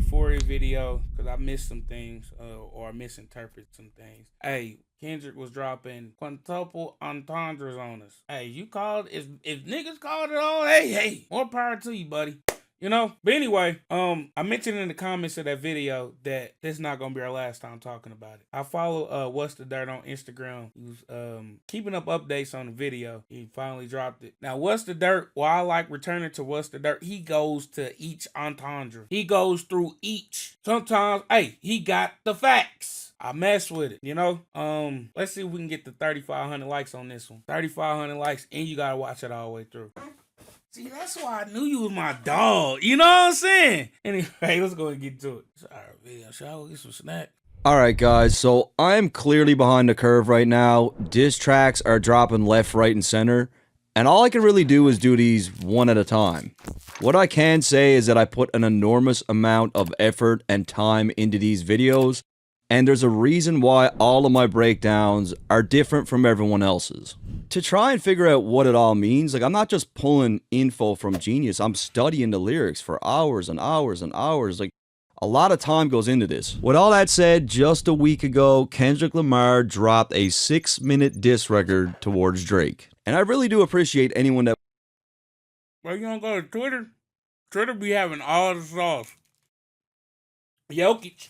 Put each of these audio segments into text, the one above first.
Euphoria video because I missed some things or I misinterpreted some things. Hey, Kendrick was dropping quintuple entendres on us. Hey, you called, if niggas called it all, hey, more power to you, buddy. You know? But anyway, I mentioned in the comments of that video that this is not gonna be our last time talking about it. I follow What's the Dirt on Instagram. He was keeping up updates on the video. He finally dropped it. Now, What's the Dirt? Why I like returning to What's the Dirt? He goes to each entendre. He goes through each. Sometimes, hey, he got the facts. I mess with it, you know? Let's see if we can get the 3,500 likes on this one. 3,500 likes, and you gotta watch it all the way through. See, that's why I knew you was my dog. You know what I'm saying? Anyway, let's go and get to it. It's all right, video. Shall we get some snack? Alright guys, so I'm clearly behind the curve right now. Diss tracks are dropping left, right, and center. And all I can really do is do these one at a time. What I can say is that I put an enormous amount of effort and time into these videos. And there's a reason why all of my breakdowns are different from everyone else's. To try and figure out what it all means, like I'm not just pulling info from Genius, I'm studying the lyrics for hours and hours and hours. Like a lot of time goes into this. With all that said, just a week ago, Kendrick Lamar dropped a 6-minute diss record towards Drake. And I really do appreciate anyone that... Well, you don't go to Twitter? Twitter be having all the sauce. Jokic.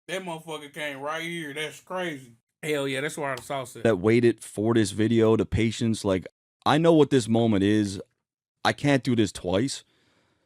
That motherfucker came right here. That's crazy. Hell yeah, that's where the sauce is. That waited for this video, the patience, like, I know what this moment is. I can't do this twice.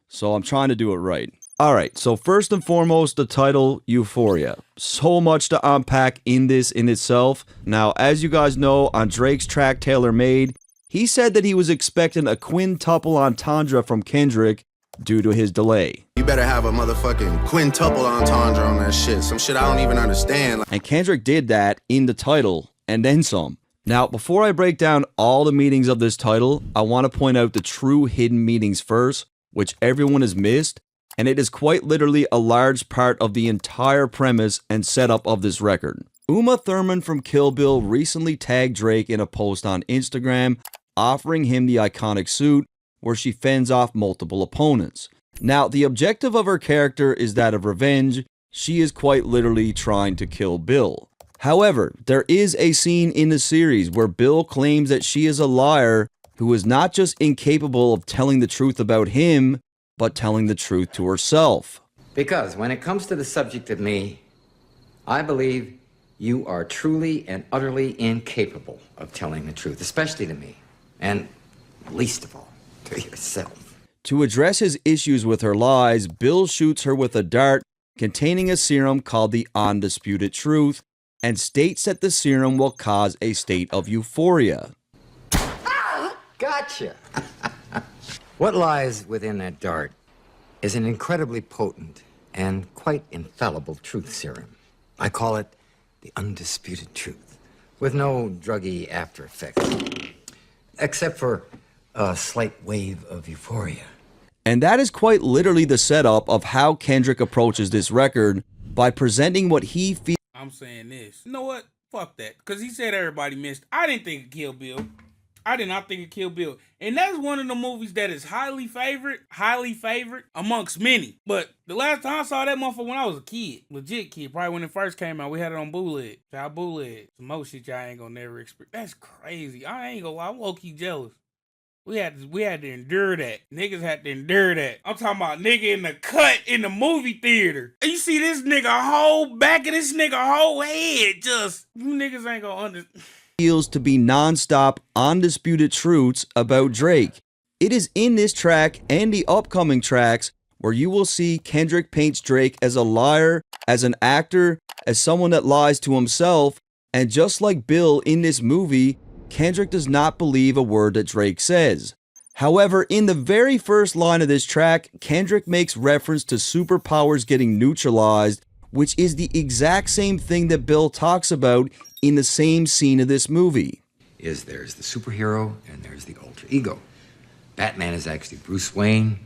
So I'm trying to do it right. Alright, so first and foremost, the title, Euphoria. So much to unpack in this in itself. Now, as you guys know, on Drake's track, Tailor Made, he said that he was expecting a quintuple entendre from Kendrick due to his delay. You better have a motherfucking quintuple entendre on that shit. Some shit I don't even understand. And Kendrick did that in the title, and then some. Now, before I break down all the meanings of this title, I want to point out the true hidden meanings first, which everyone has missed, and it is quite literally a large part of the entire premise and setup of this record. Uma Thurman from Kill Bill recently tagged Drake in a post on Instagram, offering him the iconic suit, where she fends off multiple opponents. Now, the objective of her character is that of revenge. She is quite literally trying to kill Bill. However, there is a scene in the series where Bill claims that she is a liar who is not just incapable of telling the truth about him, but telling the truth to herself. Because when it comes to the subject of me, I believe you are truly and utterly incapable of telling the truth, especially to me, and least of all, to yourself. To address his issues with her lies, Bill shoots her with a dart containing a serum called the Undisputed Truth, and states that the serum will cause a state of euphoria. Gotcha! What lies within that dart is an incredibly potent and quite infallible truth serum. I call it the Undisputed Truth, with no druggy after effects, except for a slight wave of euphoria. And that is quite literally the setup of how Kendrick approaches this record by presenting what he feels. I'm saying this. You know what? Fuck that. Because he said everybody missed. I didn't think of Kill Bill. I did not think of Kill Bill. And that's one of the movies that is highly favored amongst many. But the last time I saw that motherfucker when I was a kid, legit kid, probably when it first came out, we had it on bootleg. Y'all bootleg. Some more shit y'all ain't gonna never experience. That's crazy. I ain't gonna lie, I'm low-key jealous. We had to endure that. Niggas had to endure that. I'm talking about nigga in the cut in the movie theater. And you see this nigga whole back of this nigga whole head just, you niggas ain't gonna understand. Feels to be non-stop undisputed truths about Drake. It is in this track and the upcoming tracks where you will see Kendrick paints Drake as a liar, as an actor, as someone that lies to himself, and just like Bill in this movie, Kendrick does not believe a word that Drake says. However, in the very first line of this track, Kendrick makes reference to superpowers getting neutralized, which is the exact same thing that Bill talks about in the same scene of this movie. There's the superhero and there's the alter ego. Batman is actually Bruce Wayne.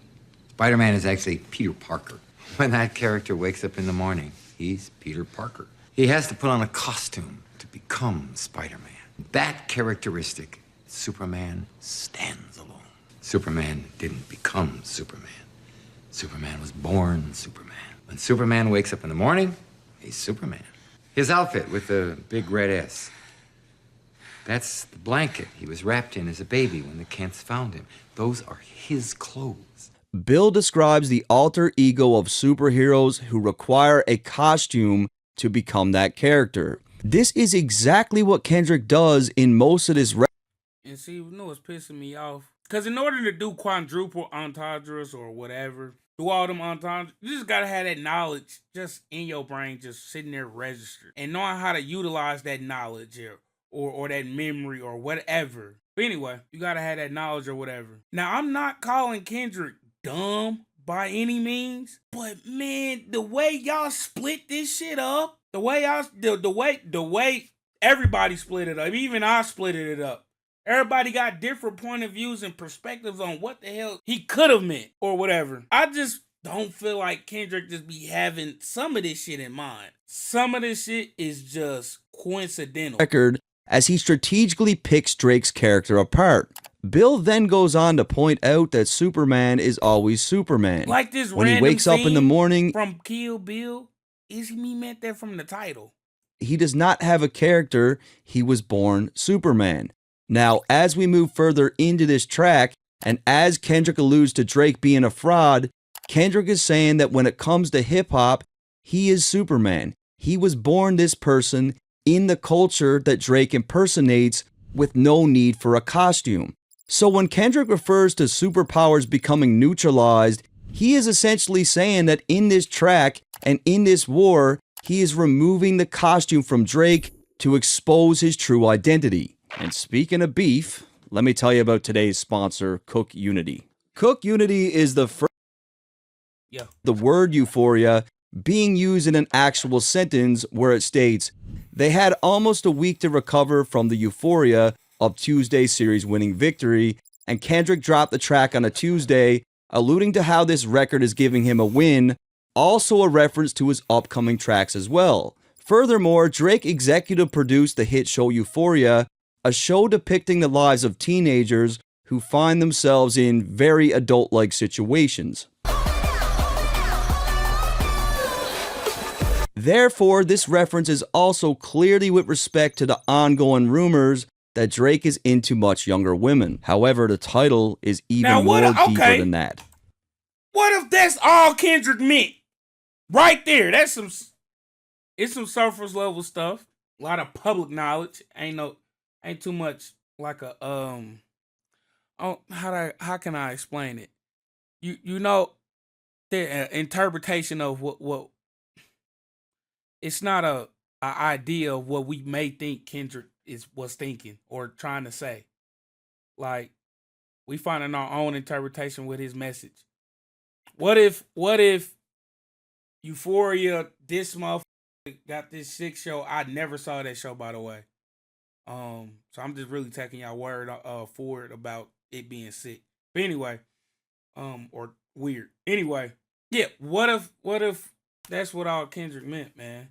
Spider-Man is actually Peter Parker. When that character wakes up in the morning, he's Peter Parker. He has to put on a costume to become Spider-Man. That characteristic, Superman stands alone. Superman didn't become Superman. Superman was born Superman. When Superman wakes up in the morning, he's Superman. His outfit with the big red S. That's the blanket he was wrapped in as a baby when the Kents found him. Those are his clothes. Bill describes the alter ego of superheroes who require a costume to become that character. This is exactly what Kendrick does in most of this rap. And see, you know what's pissing me off? Because in order to do quadruple entendres or whatever, do all them entendres, you just gotta have that knowledge just in your brain, just sitting there registered. And knowing how to utilize that knowledge or that memory or whatever. But anyway, you gotta have that knowledge or whatever. Now, I'm not calling Kendrick dumb by any means, but man, the way y'all split this shit up, the way everybody split it up, even I split it up. Everybody got different point of views and perspectives on what the hell he could have meant or whatever. I just don't feel like Kendrick just be having some of this shit in mind. Some of this shit is just coincidental. Record as he strategically picks Drake's character apart. Bill then goes on to point out that Superman is always Superman. Like this when he random wakes up in the scene morning from Kill Bill, is he meant that from the title? He does not have a character. He was born Superman. Now, as we move further into this track, and as Kendrick alludes to Drake being a fraud, Kendrick is saying that when it comes to hip-hop, he is Superman. He was born this person in the culture that Drake impersonates with no need for a costume. So when Kendrick refers to superpowers becoming neutralized, he is essentially saying that in this track and in this war, he is removing the costume from Drake to expose his true identity. And speaking of beef, let me tell you about today's sponsor, Cook Unity. Cook Unity is the first the word euphoria being used in an actual sentence where it states, they had almost a week to recover from the euphoria of Tuesday's series winning victory, and Kendrick dropped the track on a Tuesday, alluding to how this record is giving him a win, also a reference to his upcoming tracks as well. Furthermore, Drake executive produced the hit show Euphoria, a show depicting the lives of teenagers who find themselves in very adult-like situations. Therefore, this reference is also clearly with respect to the ongoing rumors that Drake is into much younger women. However, the title is even more deeper than that. What if that's all Kendrick meant? Right there, it's some surface level stuff. A lot of public knowledge. Ain't too much like a how can I explain it? You know the interpretation of what it's not a idea of what we may think Kendrick was thinking or trying to say. Like, we finding our own interpretation with his message. What if Euphoria, this motherfucker got this sick show? I never saw that show, by the way. So I'm just really taking y'all word for it about it being sick. But anyway, or weird. Anyway, yeah. What if that's what all Kendrick meant, man?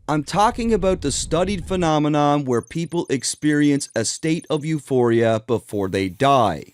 I'm talking about the studied phenomenon where people experience a state of euphoria before they die.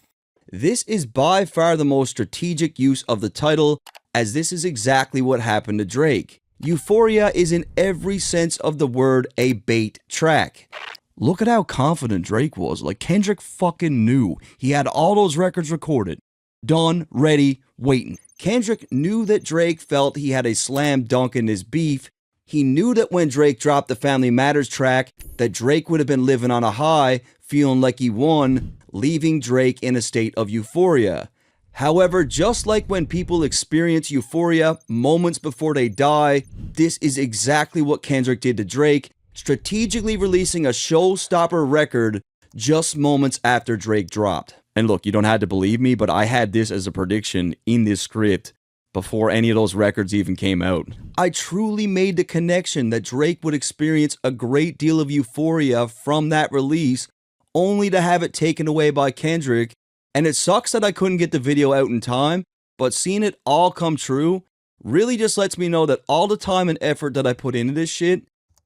This is by far the most strategic use of the title, as this is exactly what happened to Drake. Euphoria is in every sense of the word a bait track. Look at how confident Drake was. Like, Kendrick fucking knew. He had all those records recorded. Done, ready, waiting. Kendrick knew that Drake felt he had a slam dunk in his beef. He knew that when Drake dropped the Family Matters track, that Drake would have been living on a high, feeling like he won, leaving Drake in a state of euphoria. However, just like when people experience euphoria moments before they die, this is exactly what Kendrick did to Drake, strategically releasing a showstopper record just moments after Drake dropped. And look, you don't have to believe me, but I had this as a prediction in this script before any of those records even came out. I truly made the connection that Drake would experience a great deal of euphoria from that release, only to have it taken away by Kendrick. And it sucks that I couldn't get the video out in time, but seeing it all come true really just lets me know that all the time and effort that I put into this shit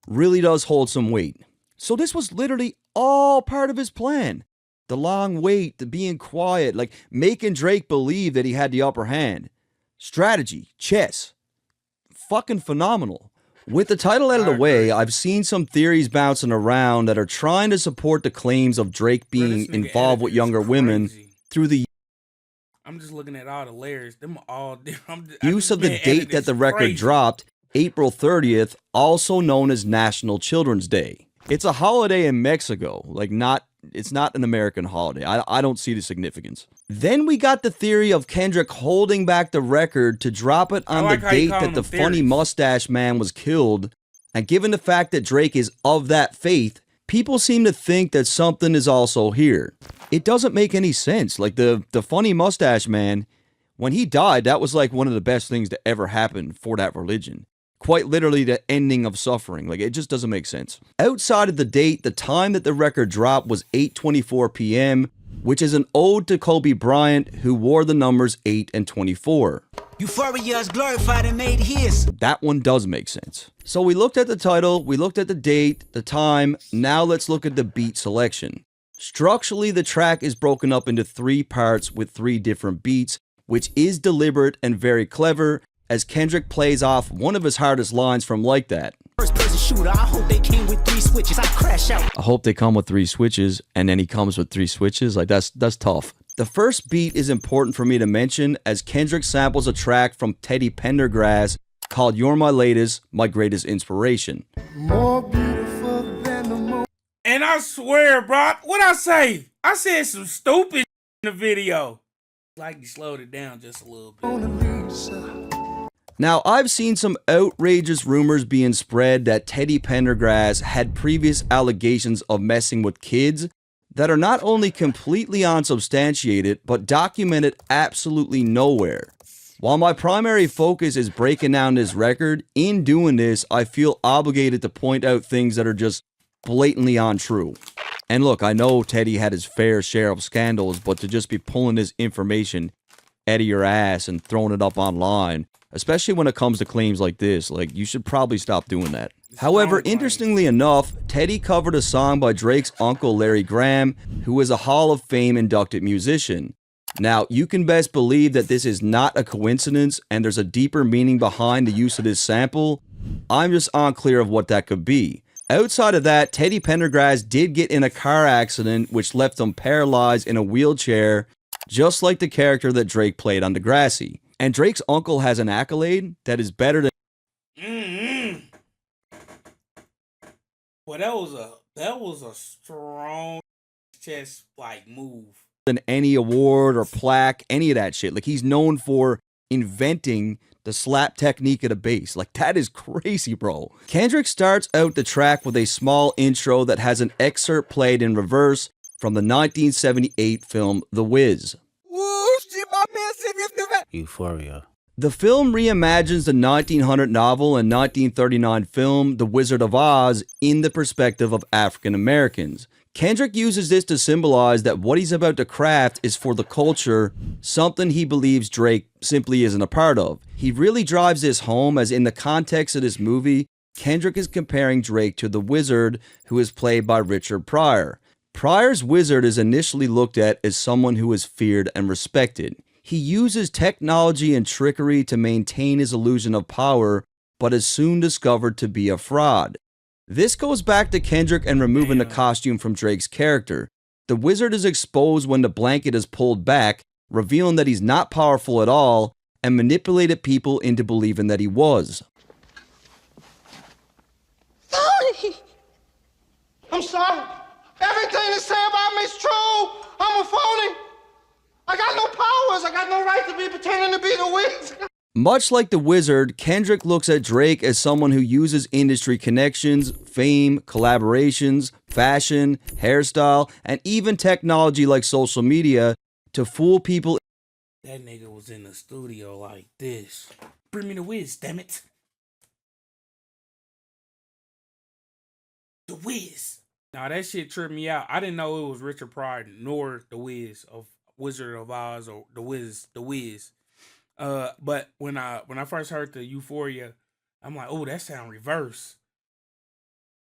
really does hold some weight. So this was literally all part of his plan. The long wait, the being quiet, like making Drake believe that he had the upper hand. Strategy, chess, fucking phenomenal. With the title out of the way, I've seen some theories bouncing around that are trying to support the claims of Drake being involved with younger women through the I'm just looking at all the layers. Them all use of the date that the record dropped, April 30th, also known as National Children's Day. It's a holiday in Mexico, it's not an American holiday. I don't see the significance. Then we got the theory of Kendrick holding back the record to drop it on the date that the funny mustache man was killed. And given the fact that Drake is of that faith, people seem to think that something is also here. It doesn't make any sense. Like the funny mustache man, when he died, that was like one of the best things to ever happen for that religion. Quite literally the ending of suffering. Like, it just doesn't make sense. Outside of the date, the time that the record dropped was 8:24 p.m., which is an ode to Kobe Bryant, who wore the numbers 8 and 24. Euphoria is glorified and made his. That one does make sense. So we looked at the title, we looked at the date, the time, now let's look at the beat selection. Structurally, the track is broken up into 3 parts with 3 different beats, which is deliberate and very clever, as Kendrick plays off one of his hardest lines from Like That. First person shooter, I hope they came with 3 switches. I crash out. I hope they come with 3 switches, and then he comes with 3 switches. Like, that's tough. The first beat is important for me to mention, as Kendrick samples a track from Teddy Pendergrass called You're My Latest, My Greatest Inspiration. More beautiful than the moon. And I swear, bro, what I say? I said some stupid in the video. Like, you slowed it down just a little bit. Now, I've seen some outrageous rumors being spread that Teddy Pendergrass had previous allegations of messing with kids that are not only completely unsubstantiated, but documented absolutely nowhere. While my primary focus is breaking down this record, in doing this, I feel obligated to point out things that are just blatantly untrue. And look, I know Teddy had his fair share of scandals, but to just be pulling this information out of your ass and throwing it up online, especially when it comes to claims like this, like, you should probably stop doing that. However, interestingly enough, Teddy covered a song by Drake's uncle Larry Graham, who is a Hall of Fame inducted musician. Now, you can best believe that this is not a coincidence and there's a deeper meaning behind the use of this sample. I'm just unclear of what that could be. Outside of that, Teddy Pendergrass did get in a car accident which left him paralyzed in a wheelchair, just like the character that Drake played on Degrassi. And Drake's uncle has an accolade that is better than Well, that was a strong chest like move. than any award or plaque, any of that shit. Like, he's known for inventing the slap technique of the bass. Like, that is crazy, bro. Kendrick starts out the track with a small intro that has an excerpt played in reverse from the 1978 film The Wiz. Euphoria. The film reimagines the 1900 novel and 1939 film The Wizard of Oz in the perspective of African Americans. Kendrick uses this to symbolize that what he's about to craft is for the culture, something he believes Drake simply isn't a part of. He really drives this home, as in the context of this movie, Kendrick is comparing Drake to the Wizard, who is played by Richard Pryor. Pryor's Wizard is initially looked at as someone who is feared and respected. He uses technology and trickery to maintain his illusion of power, but is soon discovered to be a fraud. This goes back to Kendrick and removing the costume from Drake's character. The Wizard is exposed when the blanket is pulled back, revealing that he's not powerful at all, and manipulated people into believing that he was. Sorry. I'm sorry. Everything they say about me is true. I'm a phony. I got no powers. I got no right to be pretending to be the Wiz. Much like the Wizard, Kendrick looks at Drake as someone who uses industry connections, fame, collaborations, fashion, hairstyle, and even technology like social media to fool people. That nigga was in the studio like this. Bring me the Wiz, damn it. The Wiz. Nah, that shit tripped me out. I didn't know it was Richard Pryor nor the Wiz of Wizard of Oz or the Wiz. But when I first heard the Euphoria, I'm like, oh, that sound reverse.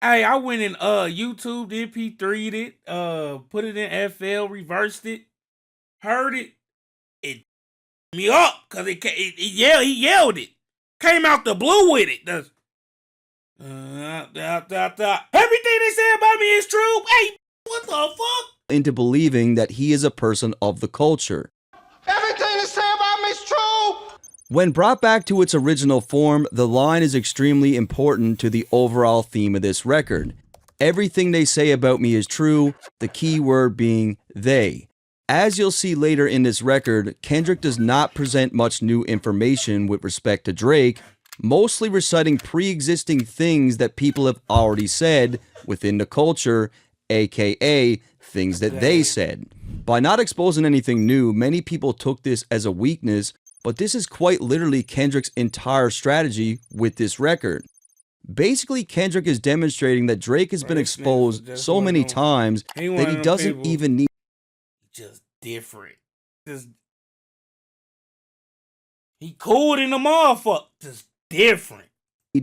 Hey, I went in YouTube, MP3'd it, put it in FL, reversed it, heard it. It me up because he yelled it. Came out the blue with it. Everything they say about me is true. Hey, what the fuck? Into believing that he is a person of the culture. Everything they say about me is true. When brought back to its original form, the line is extremely important to the overall theme of this record. Everything they say about me is true, the key word being they. As you'll see later in this record, Kendrick does not present much new information with respect to Drake, mostly reciting pre-existing things that people have already said within the culture, aka things that they said. By not exposing anything new, many people took this as a weakness, but this is quite literally Kendrick's entire strategy with this record. Basically, Kendrick is demonstrating that Drake has been exposed so many times that he doesn't even need. Just different. He cool in the motherfucker. Just different.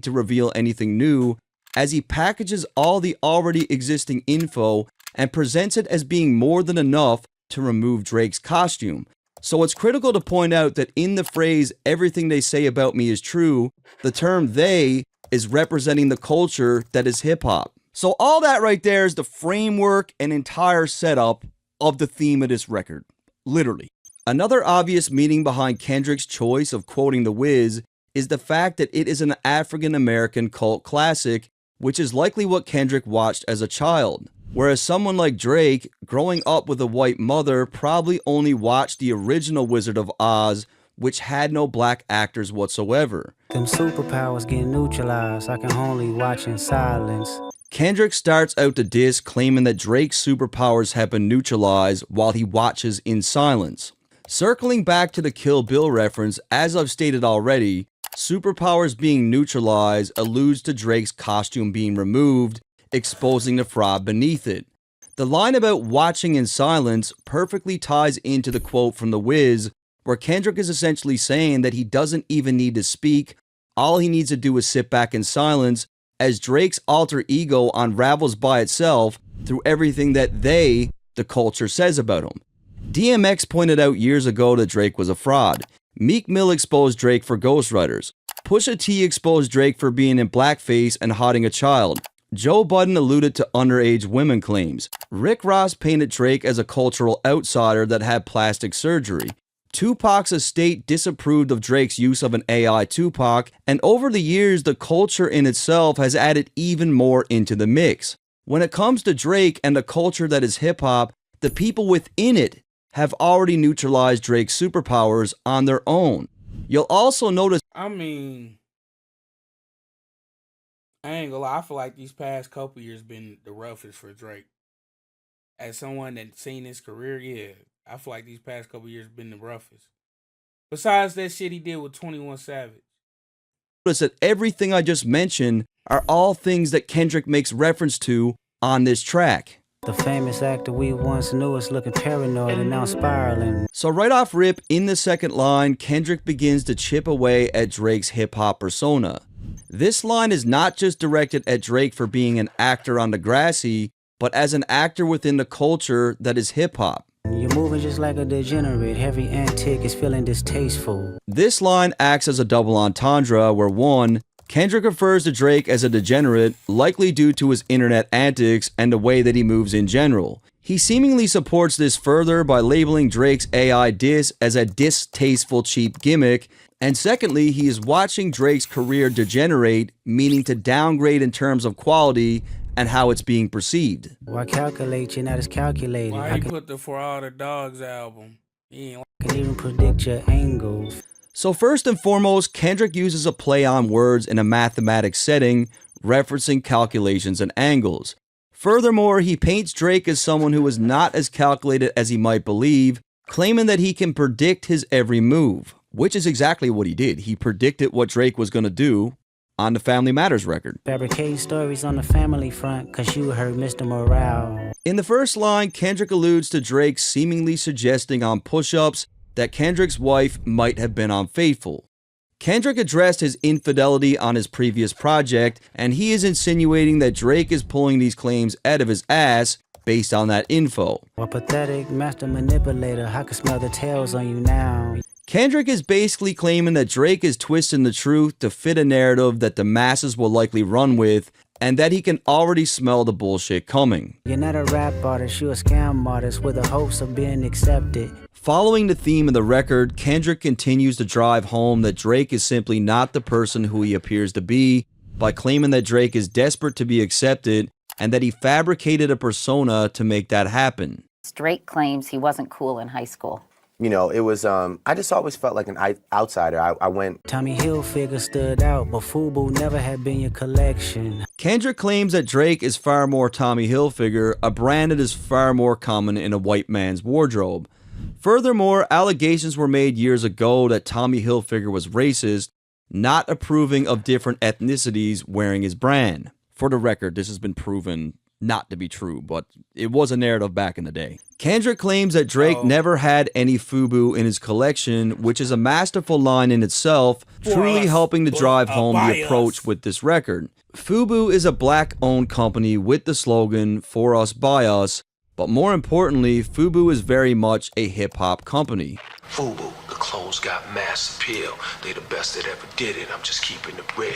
To reveal anything new, as he packages all the already existing info and presents it as being more than enough to remove Drake's costume. So it's critical to point out that in the phrase, everything they say about me is true, the term they is representing the culture that is hip-hop. So all that right there is the framework and entire setup of the theme of this record. Literally. Another obvious meaning behind Kendrick's choice of quoting The Wiz is the fact that it is an African-American cult classic, which is likely what Kendrick watched as a child. Whereas someone like Drake, growing up with a white mother, probably only watched the original Wizard of Oz, which had no black actors whatsoever. Them superpowers get neutralized, I can only watch in silence. Kendrick starts out the diss claiming that Drake's superpowers have been neutralized while he watches in silence. Circling back to the Kill Bill reference, as I've stated already, superpowers being neutralized alludes to Drake's costume being removed, exposing the fraud beneath it. The line about watching in silence perfectly ties into the quote from The Wiz, where Kendrick is essentially saying that he doesn't even need to speak, all he needs to do is sit back in silence, as Drake's alter ego unravels by itself through everything that they, the culture, says about him. DMX pointed out years ago that Drake was a fraud. Meek Mill exposed Drake for ghostwriters. Pusha T exposed Drake for being in blackface and hiding a child. Joe Budden alluded to underage women claims. Rick Ross painted Drake as a cultural outsider that had plastic surgery. Tupac's estate disapproved of Drake's use of an AI Tupac, and over the years, the culture in itself has added even more into the mix. When it comes to Drake and the culture that is hip-hop, the people within it have already neutralized Drake's superpowers on their own. You'll also notice... I mean, I ain't gonna lie, I feel like these past couple years been the roughest for Drake. As someone that's seen his career, yeah, I feel like these past couple years been the roughest. Besides that shit he did with 21 Savage. Notice that everything I just mentioned are all things that Kendrick makes reference to on this track. The famous actor we once knew is looking paranoid and now spiraling. So right off rip, in the second line, Kendrick begins to chip away at Drake's hip-hop persona. This line is not just directed at Drake for being an actor on Degrassi, but as an actor within the culture that is hip-hop. You're moving just like a degenerate. Every antic is feeling distasteful. This line acts as a double entendre where one, Kendrick refers to Drake as a degenerate, likely due to his internet antics and the way that he moves in general. He seemingly supports this further by labeling Drake's AI diss as a distasteful cheap gimmick, and secondly, he is watching Drake's career degenerate, meaning to downgrade in terms of quality and how it's being perceived. Why calculate you not as calculated? Why you put the For All the Dogs album? He ain't I can even predict your angles. So first and foremost, Kendrick uses a play on words in a mathematics setting, referencing calculations and angles. Furthermore, he paints Drake as someone who is not as calculated as he might believe, claiming that he can predict his every move, which is exactly what he did. He predicted what Drake was going to do on the Family Matters record. Fabricating stories on the family front, cause you heard Mr. Morale. In the first line, Kendrick alludes to Drake seemingly suggesting on push-ups that Kendrick's wife might have been unfaithful. Kendrick addressed his infidelity on his previous project, and he is insinuating that Drake is pulling these claims out of his ass, based on that info. A pathetic master manipulator, I can smell the tails on you now. Kendrick is basically claiming that Drake is twisting the truth to fit a narrative that the masses will likely run with, and that he can already smell the bullshit coming. You're not a rap artist, you're a scam artist with the hopes of being accepted. Following the theme of the record, Kendrick continues to drive home that Drake is simply not the person who he appears to be, by claiming that Drake is desperate to be accepted and that he fabricated a persona to make that happen. Drake claims he wasn't cool in high school. You know, it was, I just always felt like an outsider. I went... Tommy Hilfiger stood out, but FUBU never had been your collection. Kendrick claims that Drake is far more Tommy Hilfiger, a brand that is far more common in a white man's wardrobe. Furthermore, allegations were made years ago that Tommy Hilfiger was racist, not approving of different ethnicities wearing his brand. For the record, this has been proven not to be true, but it was a narrative back in the day. Kendrick claims that Drake never had any FUBU in his collection, which is a masterful line in itself, truly helping to drive home the approach with this record. FUBU is a black-owned company with the slogan, "For Us, By Us," but more importantly, FUBU is very much a hip-hop company. FUBU, the clothes got mass appeal. They the best that ever did it. I'm just keeping it real.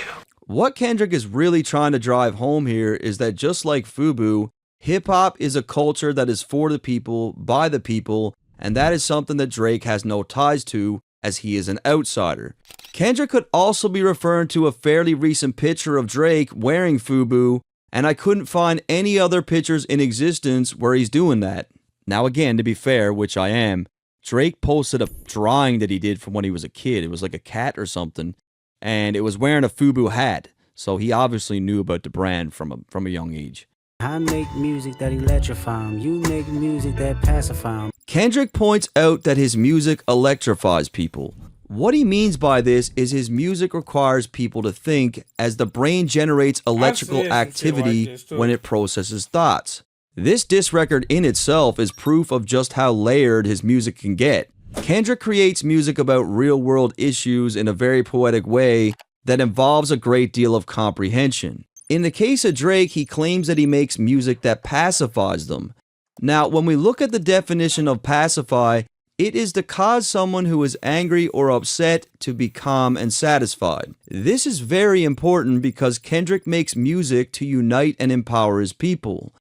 What Kendrick is really trying to drive home here is that just like FUBU, hip-hop is a culture that is for the people, by the people, and that is something that Drake has no ties to, as he is an outsider. Kendrick could also be referring to a fairly recent picture of Drake wearing FUBU, and I couldn't find any other pictures in existence where he's doing that. Now again, to be fair, which I am, Drake posted a drawing that he did from when he was a kid. It was like a cat or something. And it was wearing a FUBU hat, so he obviously knew about the brand from a young age. I make music that electrify 'em. You make music that pacify 'em. Kendrick points out that his music electrifies people. What he means by this is his music requires people to think, as the brain generates electrical activity when it processes thoughts. This diss record in itself is proof of just how layered his music can get. Kendrick creates music about real-world issues in a very poetic way that involves a great deal of comprehension. In the case of Drake, he claims that he makes music that pacifies them. Now, when we look at the definition of pacify, it is to cause someone who is angry or upset to be calm and satisfied. This is very important because Kendrick makes music to unite and empower his people.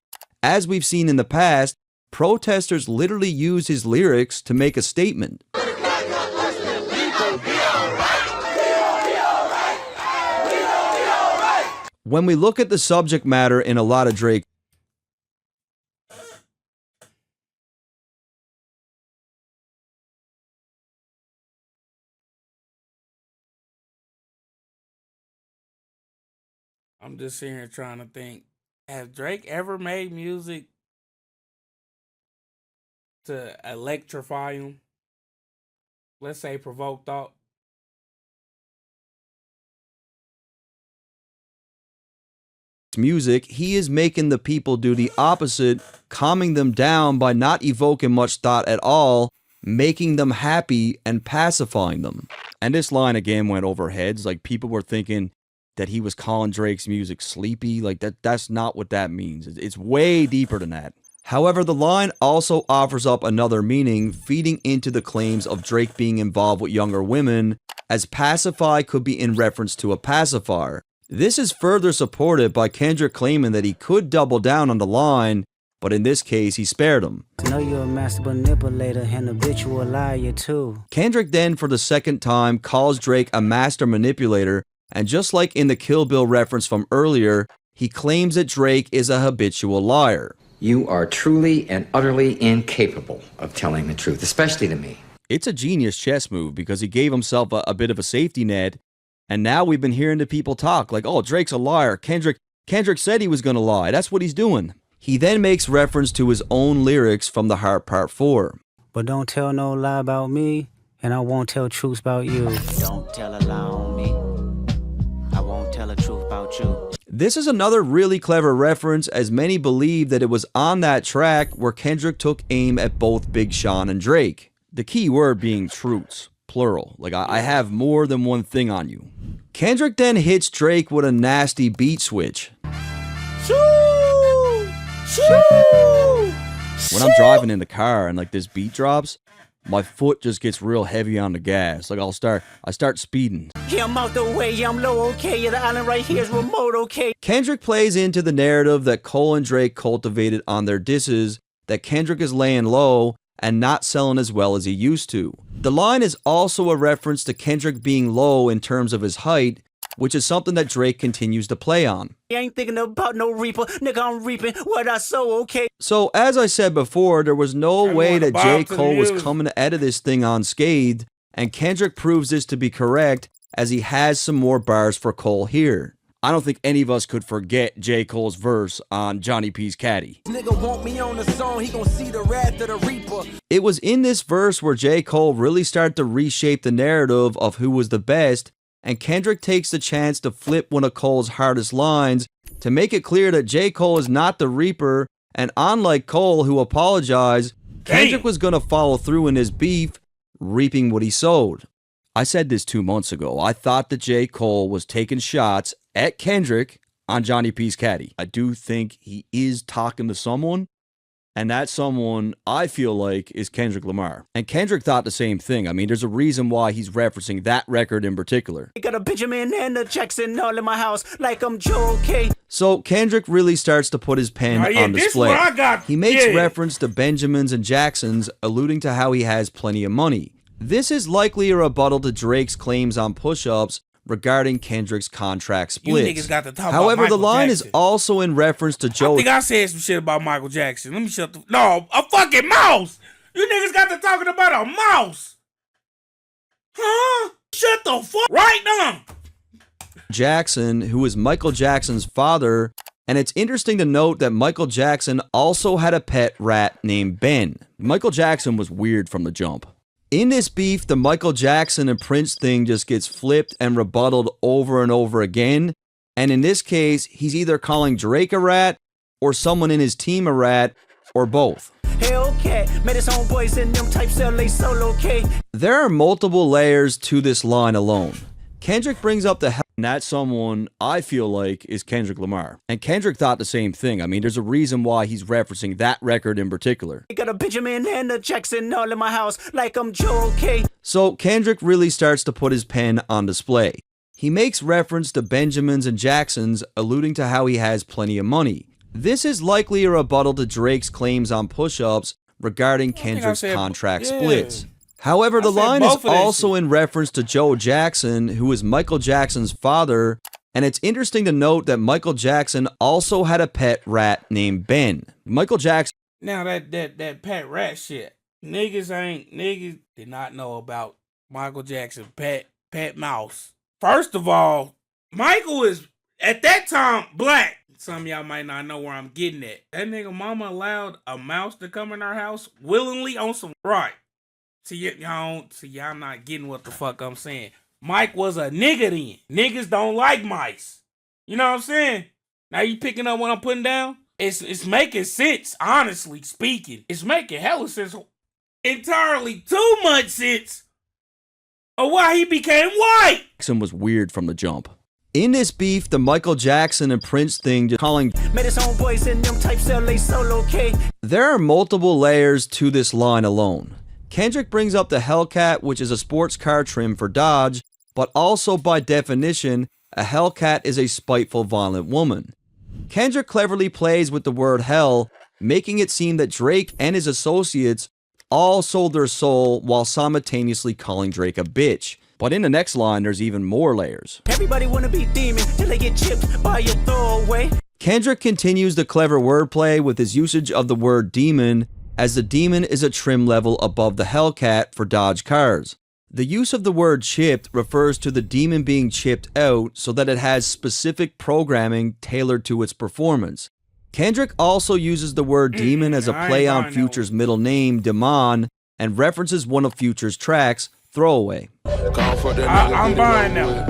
As we've seen in the past, protesters literally use his lyrics to make a statement. When we look at the subject matter in a lot of Drake, I'm just sitting here trying to think, has Drake ever made music to electrify him? Let's say provoke thought. music, he is making the people do the opposite, calming them down by not evoking much thought at all, making them happy and pacifying them. And this line again went over heads, like people were thinking that he was calling Drake's music sleepy. Like that's not what that means. It's way deeper than that. However, the line also offers up another meaning, feeding into the claims of Drake being involved with younger women, as pacify could be in reference to a pacifier. This is further supported by Kendrick claiming that he could double down on the line, but in this case, he spared him. I know you're a master manipulator and habitual liar too. Kendrick then, for the second time, calls Drake a master manipulator, and just like in the Kill Bill reference from earlier, he claims that Drake is a habitual liar. You are truly and utterly incapable of telling the truth, especially to me. It's a genius chess move because he gave himself a bit of a safety net. And now we've been hearing the people talk like, oh, Drake's a liar. Kendrick said he was going to lie. That's what he's doing. He then makes reference to his own lyrics from The Heart Part 4. But don't tell no lie about me, and I won't tell truths about you. Don't tell a lie on me. I won't tell the truth about you. This is another really clever reference, as many believe that it was on that track where Kendrick took aim at both Big Sean and Drake. The key word being truths. Plural. Like, I have more than one thing on you. Kendrick then hits Drake with a nasty beat switch. Shoo! Shoo! When I'm driving in the car and like this beat drops, my foot just gets real heavy on the gas. Like I start speeding. Yeah, I'm out the way, yeah, I'm low, okay. Yeah, the island right here is remote, okay. Kendrick plays into the narrative that Cole and Drake cultivated on their disses, that Kendrick is laying low and not selling as well as he used to. The line is also a reference to Kendrick being low in terms of his height, which is something that Drake continues to play on. I ain't thinking about no reaper, nigga, I'm reaping what I sow, okay. So, as I said before, there was no way that J. Cole was coming out of this thing unscathed, and Kendrick proves this to be correct as he has some more bars for Cole here. I don't think any of us could forget J. Cole's verse on Johnny P's Caddy. Nigga want me on the song, he gon' see the wrath of the reaper. It was in this verse where J. Cole really started to reshape the narrative of who was the best, and Kendrick takes the chance to flip one of Cole's hardest lines to make it clear that J. Cole is not the Reaper, and unlike Cole, who apologized, Kendrick was going to follow through in his beef, reaping what he sowed. I said this 2 months ago. I thought that J. Cole was taking shots at Kendrick on Johnny P's Caddy. I do think he is talking to someone, and that someone, I feel like, is Kendrick Lamar. And Kendrick thought the same thing. I mean, there's a reason why he's referencing that record in particular. Got a Benjamin and a Jackson all in my house like I'm Joe, okay. So Kendrick really starts to put his pen on display. He makes reference to Benjamins and Jacksons, alluding to how he has plenty of money. This is likely a rebuttal to Drake's claims on push-ups regarding Kendrick's contract splits. You niggas got to talk However, about Michael the line Jackson. is also in reference to Joe. I think I said some shit about Michael Jackson. Let me shut the... No, a fucking mouse! You niggas got to talking about a mouse! Huh? Shut the fuck right now! Jackson, who is Michael Jackson's father, and it's interesting to note that Michael Jackson also had a pet rat named Ben. Michael Jackson was weird from the jump. In this beef, the Michael Jackson and Prince thing just gets flipped and rebutted over and over again, and in this case, he's either calling Drake a rat, or someone in his team a rat, or both. Hellcat, met his homeboys in them types LA solo, okay. There are multiple layers to this line alone. Kendrick brings up the hell, and that someone, I feel like, is Kendrick Lamar. And Kendrick thought the same thing. I mean, there's a reason why he's referencing that record in particular. Got a Benjamin and a Jackson all in my house like I'm Joe, okay. So Kendrick really starts to put his pen on display. He makes reference to Benjamins and Jacksons, alluding to how he has plenty of money. This is likely a rebuttal to Drake's claims on push-ups regarding Kendrick's contract splits. However, the line is also in reference to Joe Jackson, who is Michael Jackson's father, and it's interesting to note that Michael Jackson also had a pet rat named Ben. Michael Jackson... Now that pet rat shit, niggas did not know about Michael Jackson pet mouse. First of all, Michael is, at that time, black. Some of y'all might not know where I'm getting at. That nigga mama allowed a mouse to come in our house willingly on some... Right. See, y'all not getting what the fuck I'm saying. Mike was a nigga then. Niggas don't like mice. You know what I'm saying? Now you picking up what I'm putting down? It's making sense, honestly speaking. It's making hella sense. Entirely too much sense of why he became white. Jackson was weird from the jump. In this beef, the Michael Jackson and Prince thing, just calling... Met his homeboys in them types LA solo, okay. There are multiple layers to this line alone. Kendrick brings up the Hellcat, which is a sports car trim for Dodge, but also by definition, a Hellcat is a spiteful, violent woman. Kendrick cleverly plays with the word hell, making it seem that Drake and his associates all sold their soul while simultaneously calling Drake a bitch. But in the next line, there's even more layers. Everybody wanna be demon till they get chipped by your throwaway. Kendrick continues the clever wordplay with his usage of the word demon, as the demon is a trim level above the Hellcat for Dodge cars. The use of the word chipped refers to the demon being chipped out so that it has specific programming tailored to its performance. Kendrick also uses the word demon as a play on Future's middle name, Demon, and references one of Future's tracks, Throwaway. I'm buying that.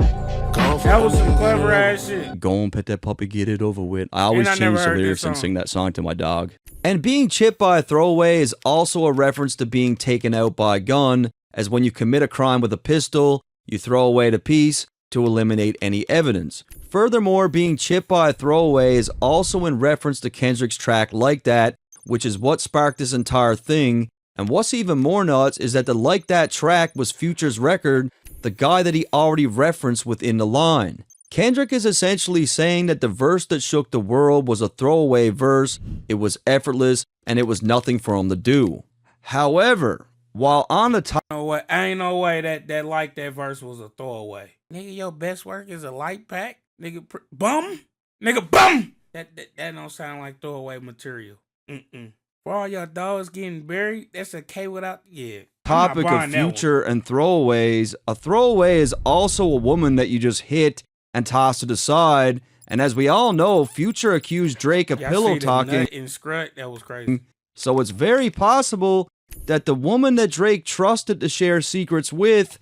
That was some clever ass shit. Go and pet that puppy, get it over with. I always change the lyrics and sing that song to my dog. And being chipped by a throwaway is also a reference to being taken out by a gun, as when you commit a crime with a pistol, you throw away the piece to eliminate any evidence. Furthermore, being chipped by a throwaway is also in reference to Kendrick's track Like That, which is what sparked this entire thing. And what's even more nuts is that the Like That track was Future's record, the guy that he already referenced within the line. Kendrick is essentially saying that the verse that shook the world was a throwaway verse, it was effortless, and it was nothing for him to do. However, while on the top... Ain't no way that Like That verse was a throwaway. Nigga, your best work is a light pack? Nigga, bum? Nigga, bum! That don't sound like throwaway material. For all y'all dogs getting buried, that's a K without... Yeah. Topic of Future and throwaways. A throwaway is also a woman that you just hit and toss to the side. And as we all know, Future accused Drake of pillow talking. That was crazy. So it's very possible that the woman that Drake trusted to share secrets with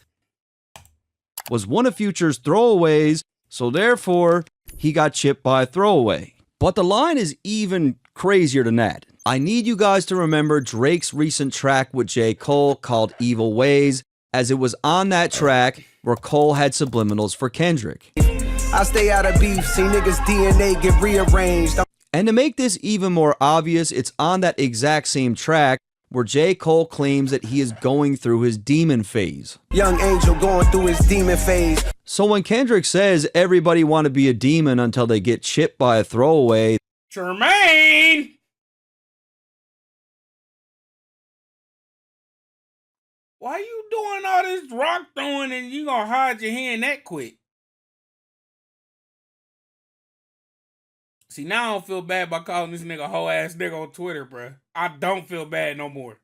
was one of Future's throwaways, so therefore, he got chipped by a throwaway. But the line is even crazier than that. I need you guys to remember Drake's recent track with J. Cole called Evil Ways, as it was on that track where Cole had subliminals for Kendrick. I stay out of beef, see niggas DNA get rearranged. And to make this even more obvious, it's on that exact same track where J. Cole claims that he is going through his demon phase. Young angel going through his demon phase. So when Kendrick says everybody want to be a demon until they get chipped by a throwaway, Jermaine! Why you doing all this rock throwing and you gonna hide your hand that quick? See, now I don't feel bad by calling this nigga whole ass nigga on Twitter, bruh. I don't feel bad no more.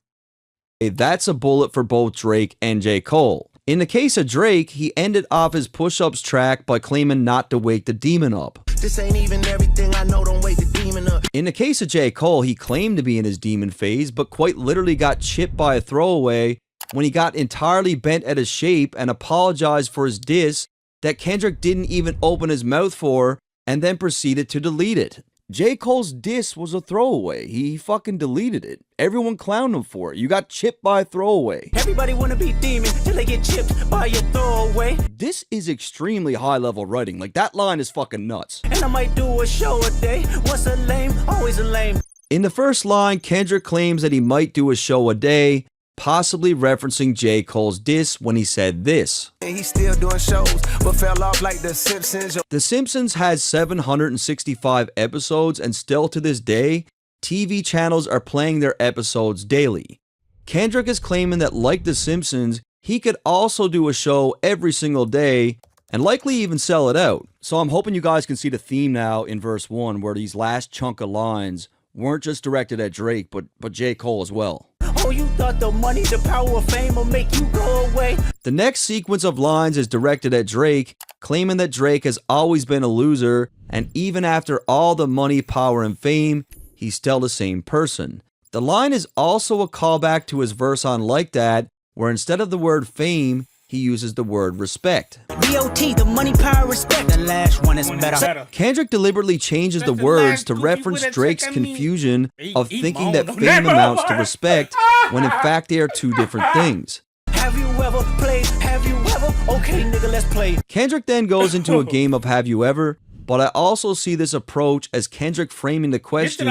that's a bullet for both Drake and J. Cole. In the case of Drake, he ended off his push-ups track by claiming not to wake the demon up. This ain't even everything I know, don't wake the demon up. In the case of J. Cole, he claimed to be in his demon phase, but quite literally got chipped by a throwaway when he got entirely bent at his shape and apologized for his diss that Kendrick didn't even open his mouth for, and then proceeded to delete it. J. Cole's diss was a throwaway. He fucking deleted it. Everyone clowned him for it. You got chipped by a throwaway. Everybody wanna be demon till they get chipped by a throwaway. This is extremely high level writing. Like, that line is fucking nuts. And I might do a show a day. Once a lame, always a lame. In the first line, Kendrick claims that he might do a show a day, possibly referencing J. Cole's diss when he said this. And he's still doing shows, but fell off like The Simpsons. The Simpsons has 765 episodes, and still to this day, TV channels are playing their episodes daily. Kendrick is claiming that, like The Simpsons, he could also do a show every single day, and likely even sell it out. So I'm hoping you guys can see the theme now in verse 1, where these last chunk of lines weren't just directed at Drake, but J. Cole as well. Oh, you thought the money, the power of fame will make you go away? The next sequence of lines is directed at Drake, claiming that Drake has always been a loser, and even after all the money, power, and fame, he's still the same person. The line is also a callback to his verse on Like That, where instead of the word fame, he uses the word respect. DOT, the money, power, respect. The last one is better. Kendrick deliberately changes the words to reference Drake's confusion of thinking that fame amounts to respect, when in fact they are two different things. Have you ever played? Have you ever? Okay, nigga, let's play. Kendrick then goes into a game of Have You Ever, but I also see this approach as Kendrick framing the question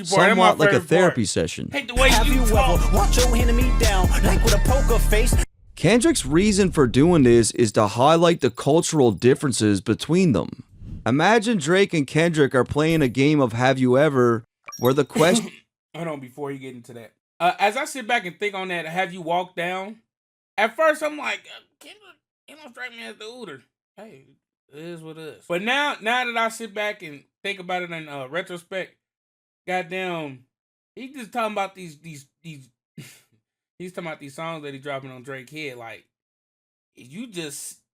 somewhat like a therapy session. Have you ever watch your enemy down like with a poker face? Kendrick's reason for doing this is to highlight the cultural differences between them. Imagine Drake and Kendrick are playing a game of Have You Ever, where the question... Hold on, before you get into that. As I sit back and think on that, have you walked down? At first, I'm like, Kendrick, you don't strike me as the Ooter. Hey, it is what it is. But now that I sit back and think about it in retrospect, goddamn, he just talking about these he's talking about these songs that he dropping on Drake head. Like, I'm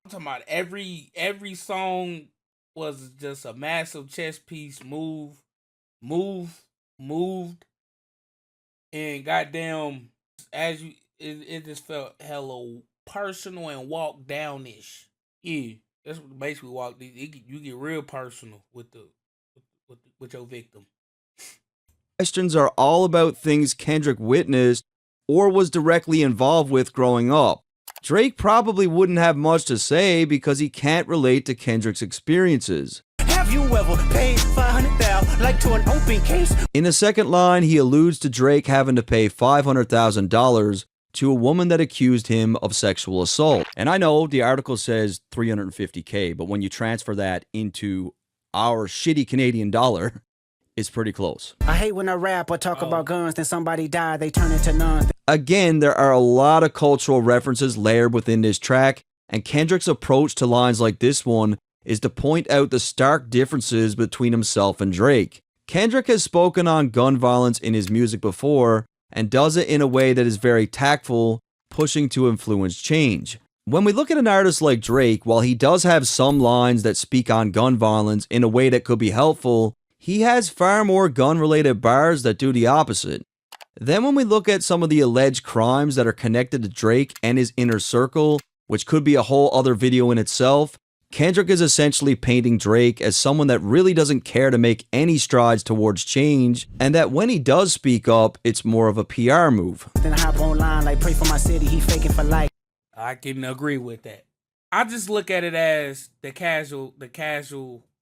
talking about every song was just a massive chess piece, moved, and goddamn, it just felt hella personal and walk down-ish. Yeah, that's what basically you get real personal with your victim. Questions are all about things Kendrick witnessed or was directly involved with growing up. Drake probably wouldn't have much to say because he can't relate to Kendrick's experiences. Have you ever paid 500 there like to an open case. In the second line, he alludes to Drake having to pay $500,000 to a woman that accused him of sexual assault. And I know the article says $350K, but when you transfer that into our shitty Canadian dollar, it's pretty close. I hate when I rap or talk about guns, then somebody died, they turn into none. Again, there are a lot of cultural references layered within this track, and Kendrick's approach to lines like this one is to point out the stark differences between himself and Drake. Kendrick has spoken on gun violence in his music before, and does it in a way that is very tactful, pushing to influence change. When we look at an artist like Drake, while he does have some lines that speak on gun violence in a way that could be helpful, he has far more gun-related bars that do the opposite. Then when we look at some of the alleged crimes that are connected to Drake and his inner circle, which could be a whole other video in itself, Kendrick is essentially painting Drake as someone that really doesn't care to make any strides towards change, and that when he does speak up, it's more of a PR move. Then I hop online like pray for my city, he faking for life. I can agree with that. I just look at it as the casual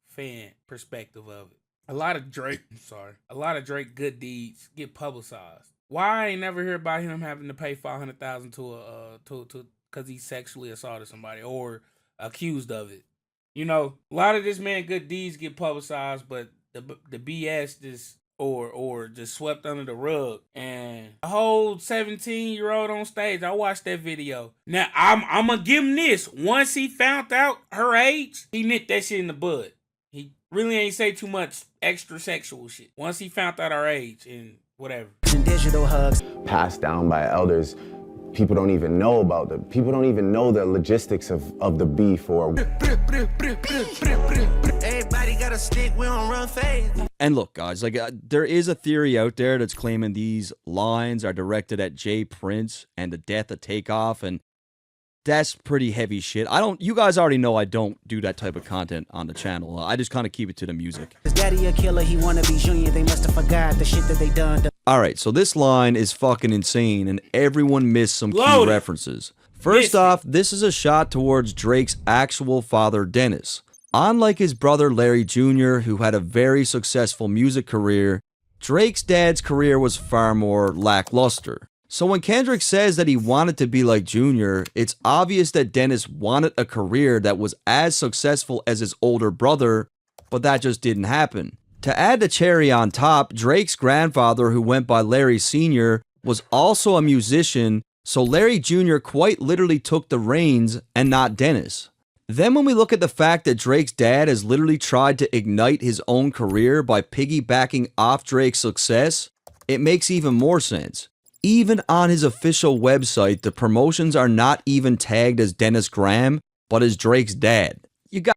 fan perspective of it. A lot of Drake good deeds get publicized. Why I ain't never hear about him having to pay $500,000 to because he sexually assaulted somebody or accused of it? You know, a lot of this man good deeds get publicized, but the BS just or just swept under the rug. And a whole 17-year-old on stage, I watched that video. Now I'm gonna give him this. Once he found out her age, he nipped that shit in the bud. He really ain't say too much extra sexual shit. Once he found out our age and whatever. Digital hugs Passed down by elders. People don't even know about the logistics of the beef or. Everybody got a stick, we don't run fast. And look, guys, like there is a theory out there that's claiming these lines are directed at Jay Prince and the death of Takeoff, and that's pretty heavy shit. You guys already know I don't do that type of content on the channel. I just kind of keep it to the music. His daddy a killer, he wanna be junior, they must have forgot the shit that they done. Alright, so this line is fucking insane, and everyone missed some key references. First off, this is a shot towards Drake's actual father, Dennis. Unlike his brother Larry Jr., who had a very successful music career, Drake's dad's career was far more lackluster. So when Kendrick says that he wanted to be like Jr., it's obvious that Dennis wanted a career that was as successful as his older brother, but that just didn't happen. To add the cherry on top, Drake's grandfather, who went by Larry Sr., was also a musician, so Larry Jr. quite literally took the reins and not Dennis. Then when we look at the fact that Drake's dad has literally tried to ignite his own career by piggybacking off Drake's success, it makes even more sense. Even on his official website, the promotions are not even tagged as Dennis Graham, but as Drake's dad. You got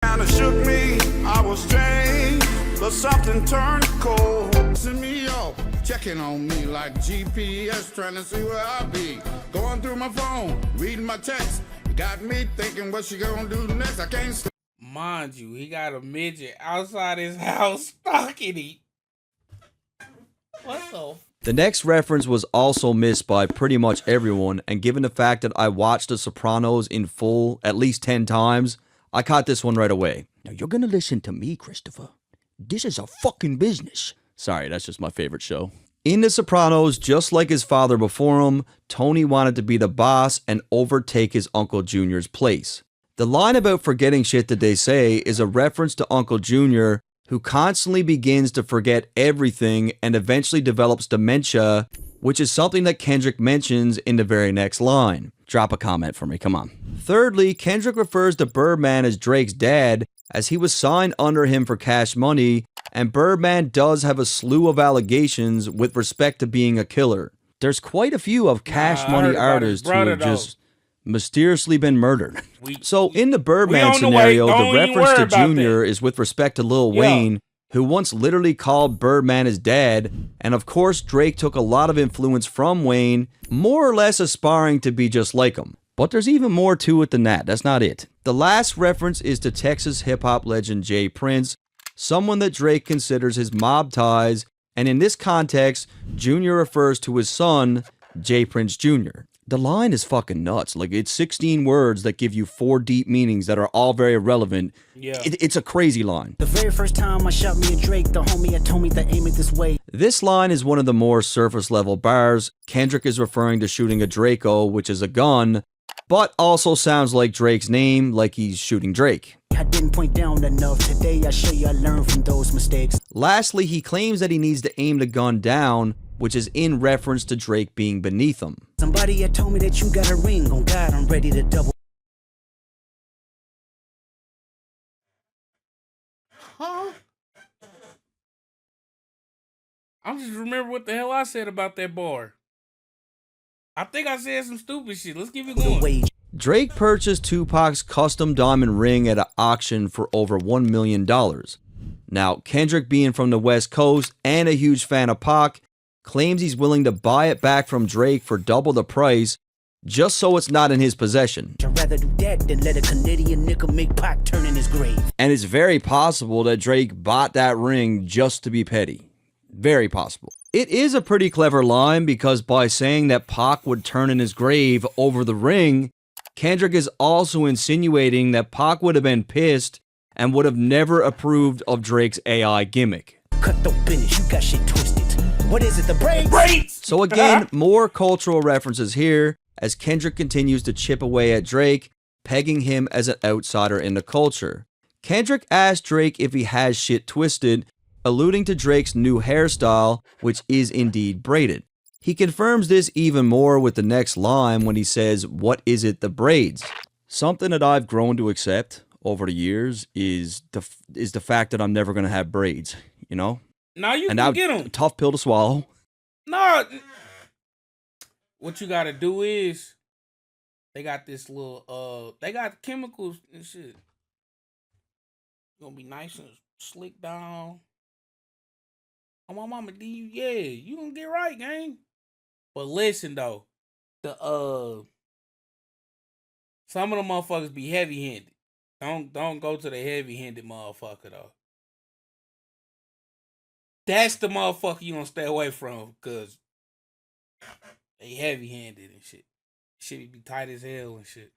kinda shook me, I was strange, but something turned cold. Send me off, checking on me like GPS, trying to see where I be. Going through my phone, reading my text, got me thinking what she gonna do next. I can't sleep. Mind you, he got a midget outside his house stalking him. What the? The next reference was also missed by pretty much everyone, and given the fact that I watched The Sopranos in full at least 10 times, I caught this one right away. Now you're gonna listen to me, Christopher. This is a fucking business. Sorry, that's just my favorite show. In The Sopranos, just like his father before him, Tony wanted to be the boss and overtake his Uncle Junior's place. The line about forgetting shit that they say is a reference to Uncle Junior, who constantly begins to forget everything and eventually develops dementia, which is something that Kendrick mentions in the very next line. Drop a comment for me, come on. Thirdly, Kendrick refers to Birdman as Drake's dad, as he was signed under him for Cash Money, and Birdman does have a slew of allegations with respect to being a killer. There's quite a few of Cash Money artists who have just mysteriously been murdered. So in the Birdman scenario, the reference to Junior is with respect to Lil Wayne, who once literally called Birdman his dad, and of course Drake took a lot of influence from Wayne, more or less aspiring to be just like him. But there's even more to it than that, that's not it. The last reference is to Texas hip-hop legend Jay Prince, someone that Drake considers his mob ties, and in this context, Junior refers to his son, Jay Prince Jr. The line is fucking nuts. Like, it's 16 words that give you 4 deep meanings that are all very relevant. Yeah. It's a crazy line. The very first time I shot me a Drake, the homie had told me to aim it this way. This line is one of the more surface level bars. Kendrick is referring to shooting a Draco, which is a gun, but also sounds like Drake's name, like he's shooting Drake. I didn't point down enough. Today I show you I learned from those mistakes. Lastly, he claims that he needs to aim the gun down, which is in reference to Drake being beneath him. Somebody had told me that you got a ring. On God, I'm ready to double. Huh? I just remember what the hell I said about that bar. I think I said some stupid shit. Let's keep it going. Drake purchased Tupac's custom diamond ring at an auction for over $1 million. Now, Kendrick, being from the West Coast and a huge fan of Pac, claims he's willing to buy it back from Drake for double the price, just so it's not in his possession. I'd rather do that than let a Canadian nigga make Pac turn in his grave. And it's very possible that Drake bought that ring just to be petty. Very possible. It is a pretty clever line because by saying that Pac would turn in his grave over the ring, Kendrick is also insinuating that Pac would have been pissed and would have never approved of Drake's AI gimmick. Cut the business, you got shit twisted. What is it, the braids? Braids! So again, more cultural references here as Kendrick continues to chip away at Drake, pegging him as an outsider in the culture. Kendrick asked Drake if he has shit twisted, alluding to Drake's new hairstyle, which is indeed braided. He confirms this even more with the next line when he says, "What is it, the braids?" Something that I've grown to accept over the years is the fact that I'm never going to have braids, you know? Now you and can get them. Tough pill to swallow. No. What you got to do is, they got this little, they got chemicals and shit. Gonna be nice and slick down. Oh, my mama, yeah, you gonna get right, gang. But listen though, some of the motherfuckers be heavy-handed. Don't go to the heavy-handed motherfucker though. That's the motherfucker you gonna stay away from, cause they heavy-handed and shit. Shit be tight as hell and shit.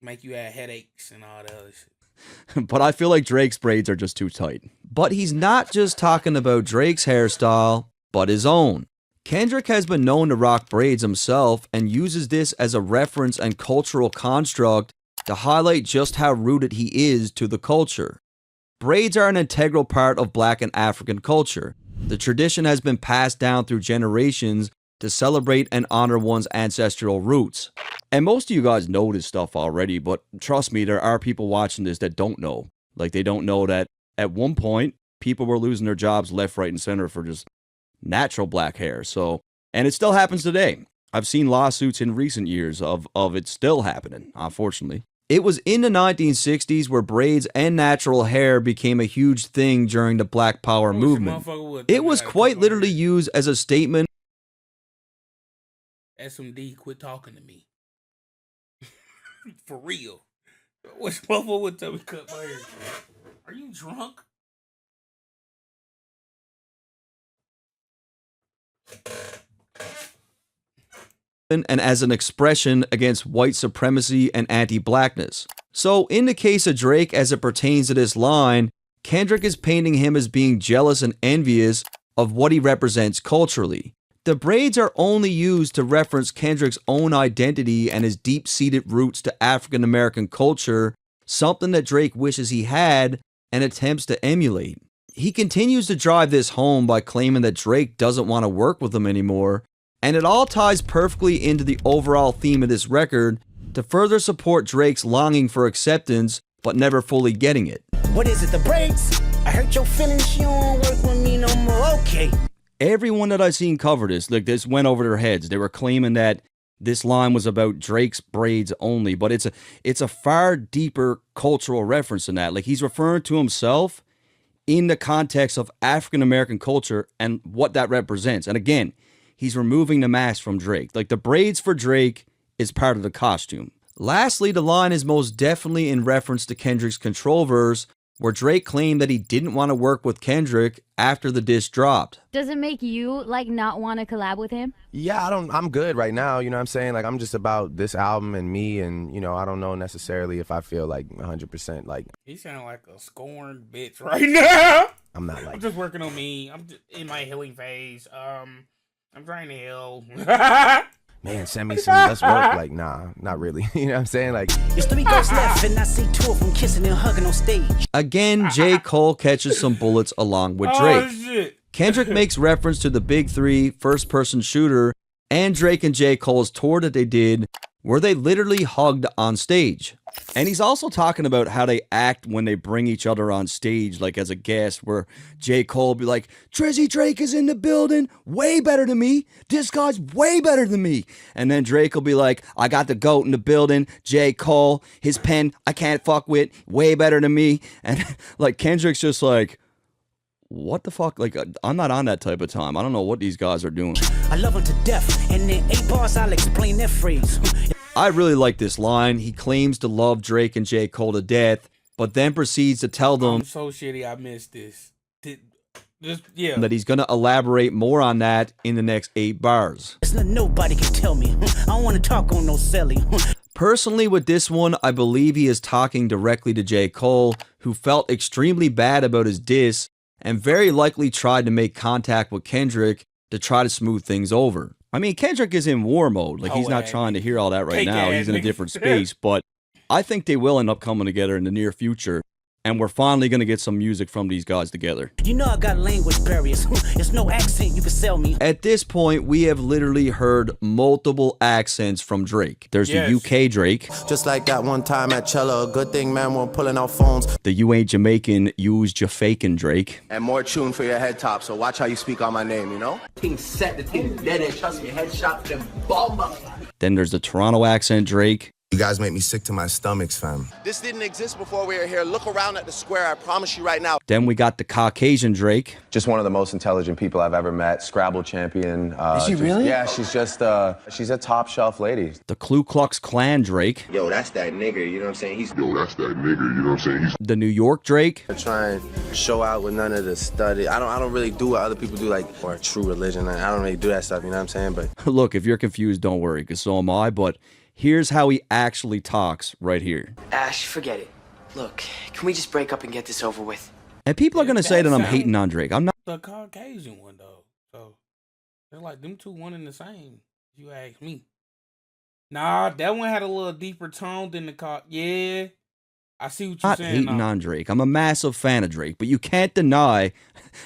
Make you have headaches and all that other shit. But I feel like Drake's braids are just too tight. But he's not just talking about Drake's hairstyle, but his own. Kendrick has been known to rock braids himself and uses this as a reference and cultural construct to highlight just how rooted he is to the culture. Braids are an integral part of Black and African culture. The tradition has been passed down through generations to celebrate and honor one's ancestral roots. And most of you guys know this stuff already, but trust me, there are people watching this that don't know. Like, they don't know that at one point, people were losing their jobs left, right, and center for just natural black hair. So, and it still happens today. I've seen lawsuits in recent years of it still happening, unfortunately. It was in the 1960s where braids and natural hair became a huge thing during the Black Power movement. It was quite literally used as a statement. SMD, quit talking to me. For real. Which motherfucker would tell me to cut my hair? Are you drunk? And as an expression against white supremacy and anti-blackness. So in the case of Drake, as it pertains to this line, Kendrick is painting him as being jealous and envious of what he represents culturally. The braids are only used to reference Kendrick's own identity and his deep-seated roots to African American culture, something that Drake wishes he had and attempts to emulate. He continues to drive this home by claiming that Drake doesn't want to work with him anymore, and it all ties perfectly into the overall theme of this record to further support Drake's longing for acceptance, but never fully getting it. What is it, the braids? I hurt your feelings, you don't work with me no more, okay. Everyone that I've seen cover this, like, this went over their heads. They were claiming that this line was about Drake's braids only, but it's a far deeper cultural reference than that. Like, he's referring to himself in the context of African American culture and what that represents. And again, he's removing the mask from Drake. Like, the braids for Drake is part of the costume. Lastly, the line is most definitely in reference to Kendrick's Control verse, where Drake claimed that he didn't want to work with Kendrick after the diss dropped. Does it make you like not want to collab with him? Yeah, I'm good right now, you know what I'm saying? Like, I'm just about this album and me, and, you know, I don't know necessarily if I feel like 100% like... He sound like a scorned bitch right now. I'm not like... I'm just working on me. I'm just in my healing phase. I'm trying to heal. Man, send me some, let's work. Like, nah, not really. You know what I'm saying? Like, There's 3 girls left, and I see 2 of them kissing and hugging on stage. Again, J. Cole catches some bullets along with Drake. Oh, shit. Kendrick makes reference to the Big 3 first-person shooter and Drake and J. Cole's tour that they did, where they literally hugged on stage. And he's also talking about how they act when they bring each other on stage, like as a guest, where J. Cole will be like, Drizzy Drake is in the building, way better than me. This guy's way better than me. And then Drake will be like, I got the GOAT in the building, J. Cole, his pen, I can't fuck with, way better than me. And like Kendrick's just like, what the fuck? Like, I'm not on that type of time. I don't know what these guys are doing. I love him to death, and in 8 bars I'll explain that phrase. I really like this line. He claims to love Drake and J. Cole to death, but then proceeds to tell them I'm so shitty I missed this. Yeah. that he's going to elaborate more on that in the next 8 bars. Nobody can tell me. I don't want to talk on no celly. Personally, with this one, I believe he is talking directly to J. Cole, who felt extremely bad about his diss and very likely tried to make contact with Kendrick to try to smooth things over. I mean, Kendrick is in war mode. Like, he's not trying to hear all that right now. He's in a different space, but I think they will end up coming together in the near future. And we're finally going to get some music from these guys together. You know I got language barriers. It's no accent you can sell me. At this point, we have literally heard multiple accents from Drake. There's the UK Drake. Just like that one time at Cello, good thing, man, we're pulling out phones. The You Ain't Jamaican, Use Jafakin Drake. And more tune for your head top, so watch how you speak on my name, you know? Thing set, the thing dead, and trust me, headshot them bomb. Then there's the Toronto accent Drake. You guys make me sick to my stomachs, fam. This didn't exist before we were here. Look around at the square, I promise you right now. Then we got the Caucasian Drake. Just one of the most intelligent people I've ever met. Scrabble champion. Is she really? Yeah, she's just, she's a top shelf lady. The Ku Klux Klan Drake. Yo, that's that nigger, you know what I'm saying? Yo, that's that nigger, you know what I'm saying? The New York Drake. I try and show out with none of the study. I don't really do what other people do, like, or true religion. I don't really do that stuff, you know what I'm saying? But look, if you're confused, don't worry, because so am I, but here's how he actually talks right here. Ash, forget it. Look, can we just break up and get this over with? And people are going to say that I'm hating on Drake. I'm not. The Caucasian one, though. So, they're like, them two one and the same, if you ask me. Nah, that one had a little deeper tone than the Yeah, I see what you're saying. Hating on Drake. I'm a massive fan of Drake, but you can't deny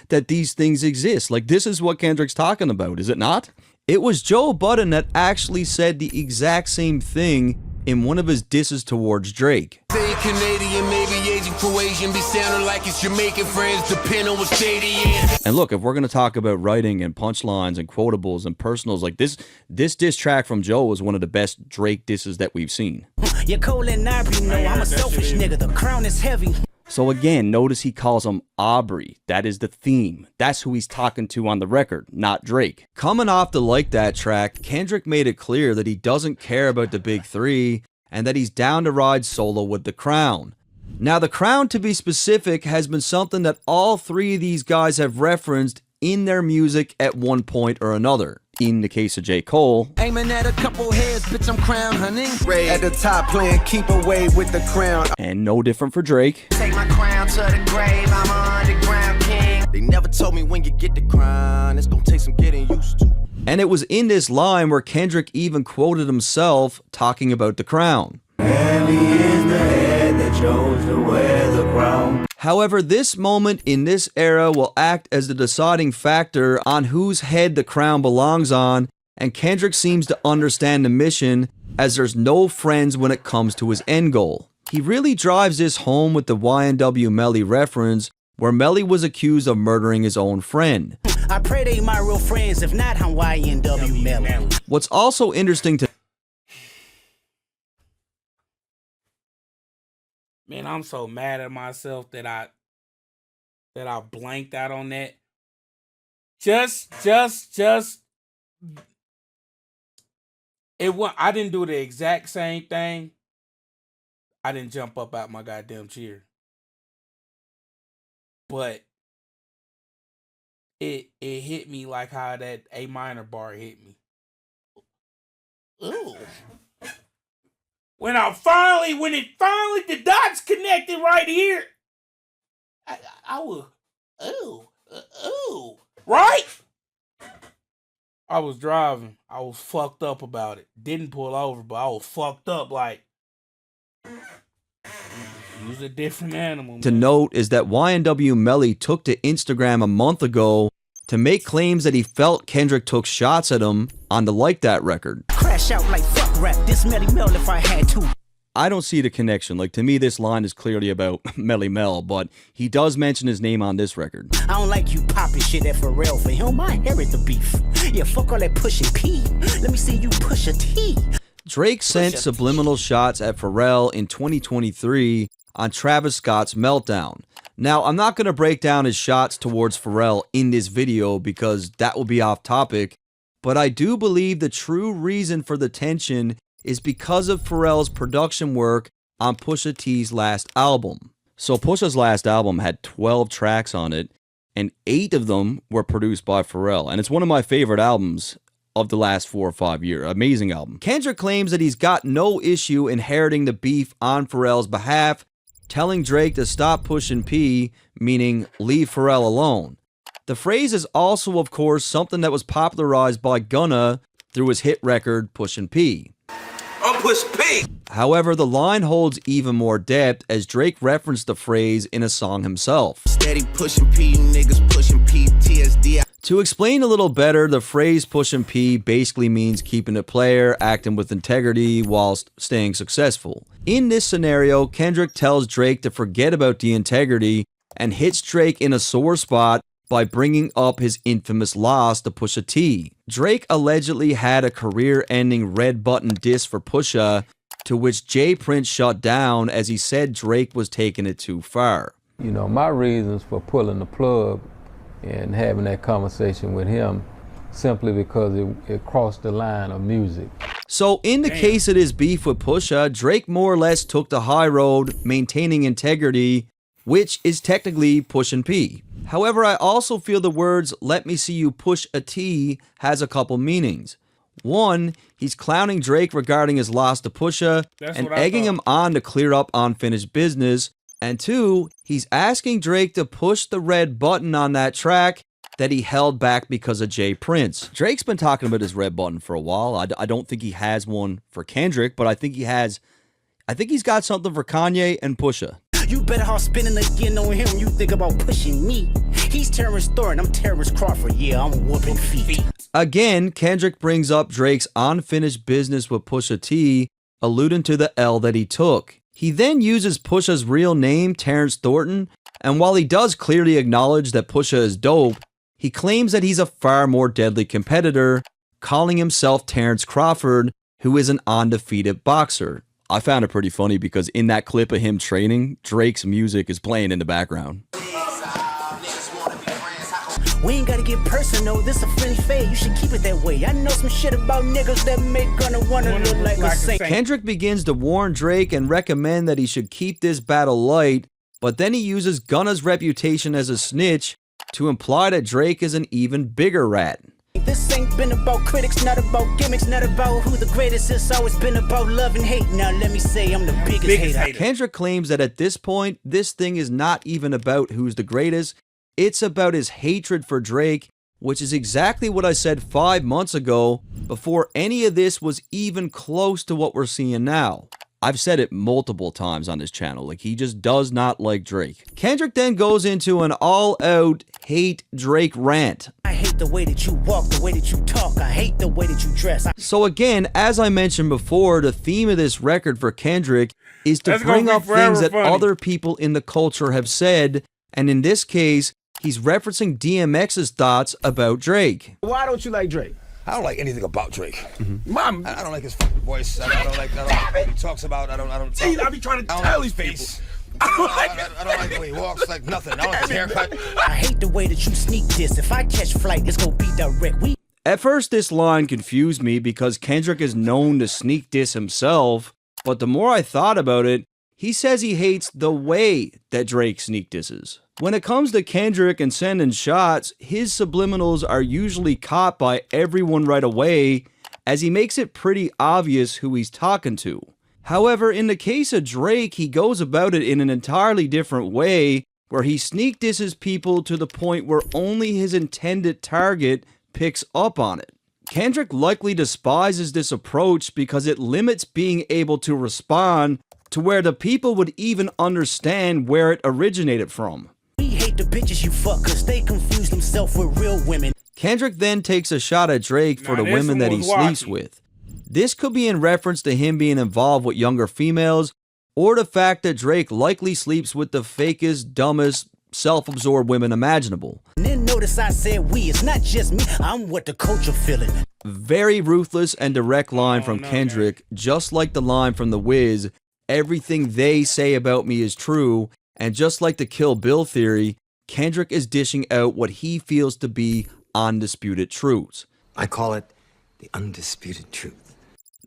that these things exist. Like, this is what Kendrick's talking about, is it not? It was Joe Budden that actually said the exact same thing in one of his disses towards Drake. Say Canadian, maybe Asian, Croatian, be sounding like it's Jamaican friends, depending on what state he in. And look, if we're going to talk about writing and punchlines and quotables and personals, like this diss track from Joe was one of the best Drake disses that we've seen. You're Cole and Aubrey, no, I'm a selfish nigga. The crown is heavy. So again, notice he calls him Aubrey. That is the theme. That's who he's talking to on the record, not Drake. Coming off the Like That track, Kendrick made it clear that he doesn't care about the big 3 and that he's down to ride solo with The Crown. Now, The Crown, to be specific, has been something that all 3 of these guys have referenced in their music at one point or another. In the case of J. Cole, Aiming at a couple heads, bitch, I'm crown hunting. at the top playing keep away with the crown. and no different for Drake. Take my crown to the grave, I'm an underground king. They never told me when you get the crown, it's gonna take some getting used to. And it was in this line where Kendrick even quoted himself talking about The Crown. However, this moment in this era will act as the deciding factor on whose head the crown belongs on, and Kendrick seems to understand the mission as there's no friends when it comes to his end goal. He really drives this home with the YNW Melly reference, where Melly was accused of murdering his own friend. I pray they my real friends, if not, I'm YNW Melly. What's also interesting to Man, I'm so mad at myself that I blanked out on that. Just I didn't do the exact same thing. I didn't jump up out my goddamn chair. but it hit me like how that A minor bar hit me. Ooh. When it finally, the dots connected right here, I was, ooh, right? I was driving. I was fucked up about it. Didn't pull over, but I was fucked up like, he was a different animal. To note is that YNW Melly took to Instagram a month ago to make claims that he felt Kendrick took shots at him on the Like That record. Crash out like fuck rap, this Melly Mel if I had to. I don't see the connection. Like, to me, this line is clearly about Melly Mel, but he does mention his name on this record. I don't like you popping shit at Pharrell. For him, I inherit the beef. Yeah, fuck all that pushing P. Let me see you push a T. Drake sent subliminal shots at Pharrell in 2023 on Travis Scott's Meltdown. Now, I'm not going to break down his shots towards Pharrell in this video because that will be off topic, but I do believe the true reason for the tension is because of Pharrell's production work on Pusha T's last album. So Pusha's last album had 12 tracks on it, and 8 of them were produced by Pharrell, and it's one of my favorite albums of the last 4 or 5 years. Amazing album. Kendrick claims that he's got no issue inheriting the beef on Pharrell's behalf, telling Drake to stop pushing P, meaning leave Pharrell alone. The phrase is also, of course, something that was popularized by Gunna through his hit record, Pushin' P. I'm Push P. However, the line holds even more depth as Drake referenced the phrase in a song himself. Steady pushing P, you niggas pushing PTSD. To explain a little better, the phrase pushing P basically means keeping it player, acting with integrity whilst staying successful. In this scenario, Kendrick tells Drake to forget about the integrity and hits Drake in a sore spot by bringing up his infamous loss to Pusha T. Drake allegedly had a career-ending red button diss for Pusha, to which Jay Prince shut down as he said Drake was taking it too far. You know, my reasons for pulling the plug and having that conversation with him simply because it crossed the line of music. So in the case of his beef with Pusha, Drake more or less took the high road, maintaining integrity, which is technically pushing P. However, I also feel the words, let me see you push a T, has a couple meanings. One, he's clowning Drake regarding his loss to Pusha and egging him on to clear up unfinished business. And two, he's asking Drake to push the red button on that track that he held back because of Jay Prince. Drake's been talking about his red button for a while. I don't think he has one for Kendrick, but I think he's got something for Kanye and Pusha. You better off spinning again on him when you think about pushing me. He's Terrence Thornton, I'm Terrence Crawford. Yeah, I'm whooping feet. Again, Kendrick brings up Drake's unfinished business with Pusha T, alluding to the L that he took. He then uses Pusha's real name, Terrence Thornton, and while he does clearly acknowledge that Pusha is dope, he claims that he's a far more deadly competitor, calling himself Terrence Crawford, who is an undefeated boxer. I found it pretty funny because in that clip of him training, Drake's music is playing in the background. We ain't gotta get personal, this a friendly fade, you should keep it that way. I know some shit about niggas that make gonna wanna look like a saint. Kendrick begins to warn Drake and recommend that he should keep this battle light, but then he uses Gunna's reputation as a snitch to imply that Drake is an even bigger rat. This ain't been about critics, not about gimmicks, not about who the greatest. It's always been about love and hate. Now let me say I'm the biggest hater. Kendrick claims that at this point, this thing is not even about who's the greatest. It's about his hatred for Drake, which is exactly what I said 5 months ago, before any of this was even close to what we're seeing now. I've said it multiple times on this channel, like he just does not like Drake. Kendrick then goes into an all-out hate Drake rant. I hate the way that you walk, the way that you talk, I hate the way that you dress. So again, as I mentioned before, the theme of this record for Kendrick is to bring up things that other people in the culture have said, and in this case, he's referencing DMX's thoughts about Drake. Why don't you like Drake? I don't like anything about Drake. Mom, I don't like his fucking voice. I don't like what he talks about. I be trying to tell these people. I don't like the way he walks, like nothing. I don't like his haircut. I hate the way that you sneak this. If I catch flight, it's gonna be direct. At first, this line confused me because Kendrick is known to sneak diss himself, but the more I thought about it, He says he hates the way that Drake sneak disses. When it comes to Kendrick and sending shots, his subliminals are usually caught by everyone right away, as he makes it pretty obvious who he's talking to. However, in the case of Drake, he goes about it in an entirely different way, where he sneak disses people to the point where only his intended target picks up on it. Kendrick likely despises this approach because it limits being able to respond to where the people would even understand where it originated from. We hate the bitches you fuck cause they confuse themselves with real women. Kendrick then takes a shot at Drake for the women that he sleeps with. This could be in reference to him being involved with younger females, or the fact that Drake likely sleeps with the fakest, dumbest, self-absorbed women imaginable. And then notice I said we, it's not just me, I'm what the culture feeling. Very ruthless and direct line from Kendrick, just like the line from The Wiz, everything they say about me is true, and just like the Kill Bill theory, Kendrick is dishing out what he feels to be undisputed truths. I call it the undisputed truth.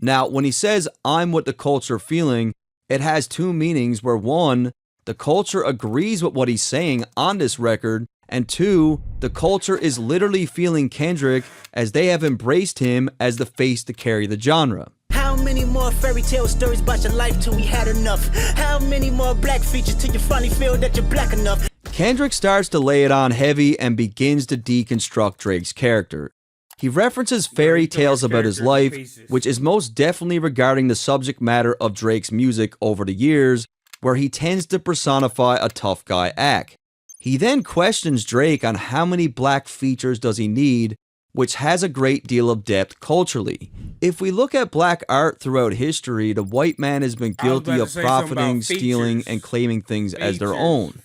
Now, when he says, I'm what the culture feeling, it has two meanings where one, the culture agrees with what he's saying on this record, and two, the culture is literally feeling Kendrick as they have embraced him as the face to carry the genre. How many more fairy tale stories about your life till we had enough? How many more black features till you finally feel that you're black enough? Kendrick starts to lay it on heavy and begins to deconstruct Drake's character. He references fairy tales about his life, which is most definitely regarding the subject matter of Drake's music over the years, where he tends to personify a tough guy act. He then questions Drake on how many black features does he need, which has a great deal of depth culturally. If we look at black art throughout history, the white man has been guilty of profiting, stealing, and claiming things as their own.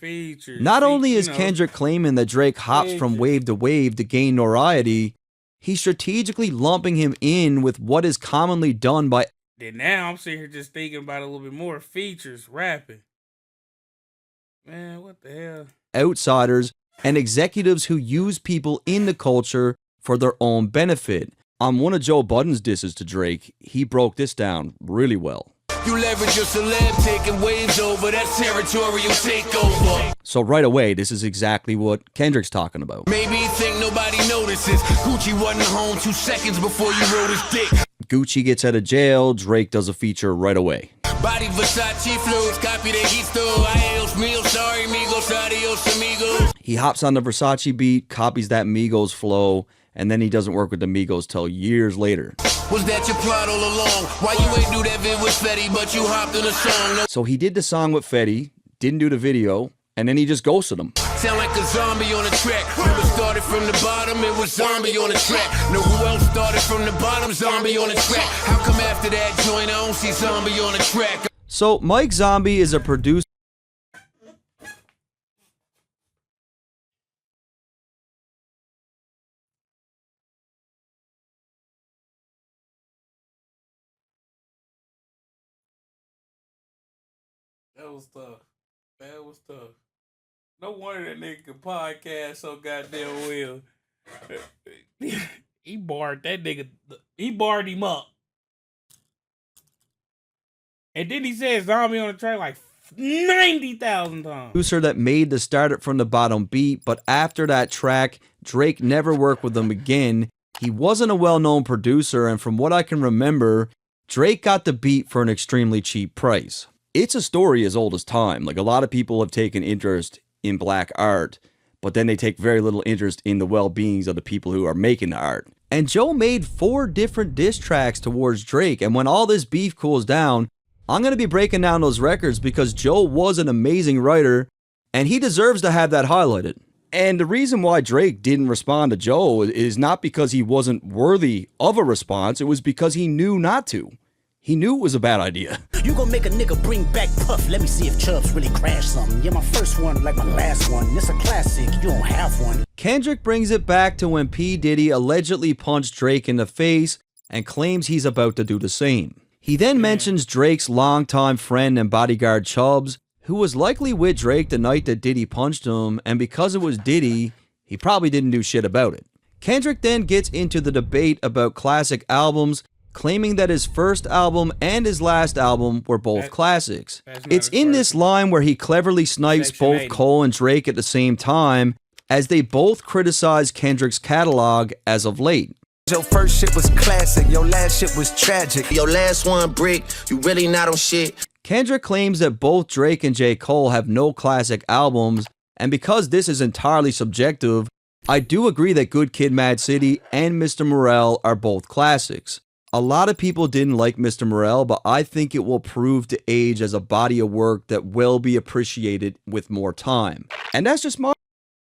Not only is Kendrick claiming that Drake hops from wave to wave to gain notoriety, he's strategically lumping him in with what is commonly done by... Then now I'm sitting here just thinking about a little bit more features, rapping. Man, what the hell? Outsiders and executives who use people in the culture for their own benefit. On one of Joe Budden's disses to Drake, he broke this down really well. You leverage your celeb taking waves over, that's territorial takeover. So right away, this is exactly what Kendrick's talking about. Maybe you think nobody notices. Gucci wasn't home 2 seconds before you wrote his dick. Gucci gets out of jail, Drake does a feature right away. Body Versace flows, copy that he stole. Adios mio, sorry amigos, adios amigos. He hops on the Versace beat, copies that Migos flow, and then he doesn't work with the Migos till years later. Was that your plot all along? Why you ain't do that vid with Fetty, but you hopped in a song? No. So he did the song with Fetty, didn't do the video, and then he just ghosted him. Sound like a zombie on a track. Who started from the bottom, it was zombie on the track. Know who else started from the bottom, zombie on the track. How come after that joint I don't see zombie on the track? So Mike Zombie is a producer. That was tough. That was tough. No wonder that nigga can podcast so goddamn well. He barred that nigga. He barred him up. And then he said zombie on the track like 90,000 times. Producer that made the Start It From the Bottom beat, but after that track, Drake never worked with him again. He wasn't a well-known producer, and from what I can remember, Drake got the beat for an extremely cheap price. It's a story as old as time. Like, a lot of people have taken interest in black art, but then they take very little interest in the well-beings of the people who are making the art. And Joe made 4 different diss tracks towards Drake, and when all this beef cools down, I'm going to be breaking down those records because Joe was an amazing writer, and he deserves to have that highlighted. And the reason why Drake didn't respond to Joe is not because he wasn't worthy of a response, it was because he knew not to. He knew it was a bad idea. You gon' make a nigga bring back Puff. Let me see if Chubbs really crashed something. Yeah, my first one like my last one. It's a classic, you don't have one. Kendrick brings it back to when P. Diddy allegedly punched Drake in the face and claims he's about to do the same. He then mentions Drake's longtime friend and bodyguard Chubbs, who was likely with Drake the night that Diddy punched him, and because it was Diddy, he probably didn't do shit about it. Kendrick then gets into the debate about classic albums, claiming that his first album and his last album were both classics. It's in this line where he cleverly snipes both Cole and Drake at the same time, as they both criticize Kendrick's catalog as of late. Your first shit was classic, your last shit was tragic. Your last one brick, you really not on shit. Kendrick claims that both Drake and J. Cole have no classic albums, and because this is entirely subjective, I do agree that Good Kid, Mad City and Mr. Morale are both classics. A lot of people didn't like Mr. Morale, but I think it will prove to age as a body of work that will be appreciated with more time. And that's just my...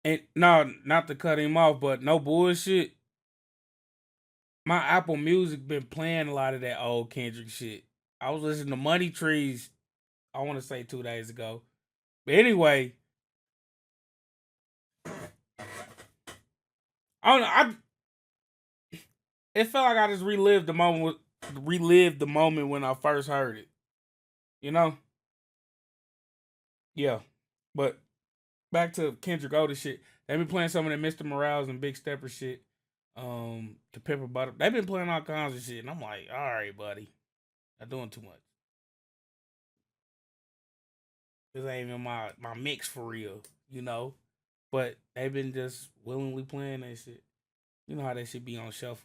And no, not to cut him off, but no bullshit. My Apple Music been playing a lot of that old Kendrick shit. I was listening to Money Trees, I want to say 2 days ago. But anyway, I don't know. It felt like I just relived the moment when I first heard it. You know? Yeah. But back to Kendrick older shit. They been playing some of that Mr. Morales and Big Stepper shit. To Pepper Butter. They've been playing all kinds of shit. And I'm like, all right, buddy. Not doing too much. This ain't even my mix for real, you know? But they've been just willingly playing that shit. You know how that shit be on shuffle.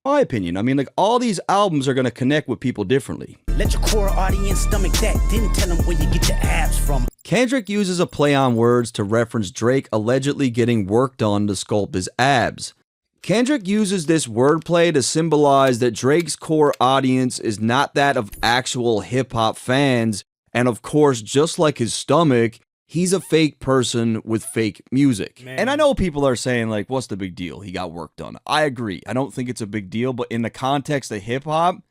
My opinion. I mean, like, all these albums are going to connect with people differently. Let your core audience stomach that. Didn't tell them where you get your abs from. Kendrick uses a play on words to reference Drake allegedly getting work done to sculpt his abs. Kendrick uses this wordplay to symbolize that Drake's core audience is not that of actual hip-hop fans, and of course, just like his stomach, he's a fake person with fake music. Man. And I know people are saying, like, what's the big deal? He got work done. I agree. I don't think it's a big deal, but in the context of hip-hop,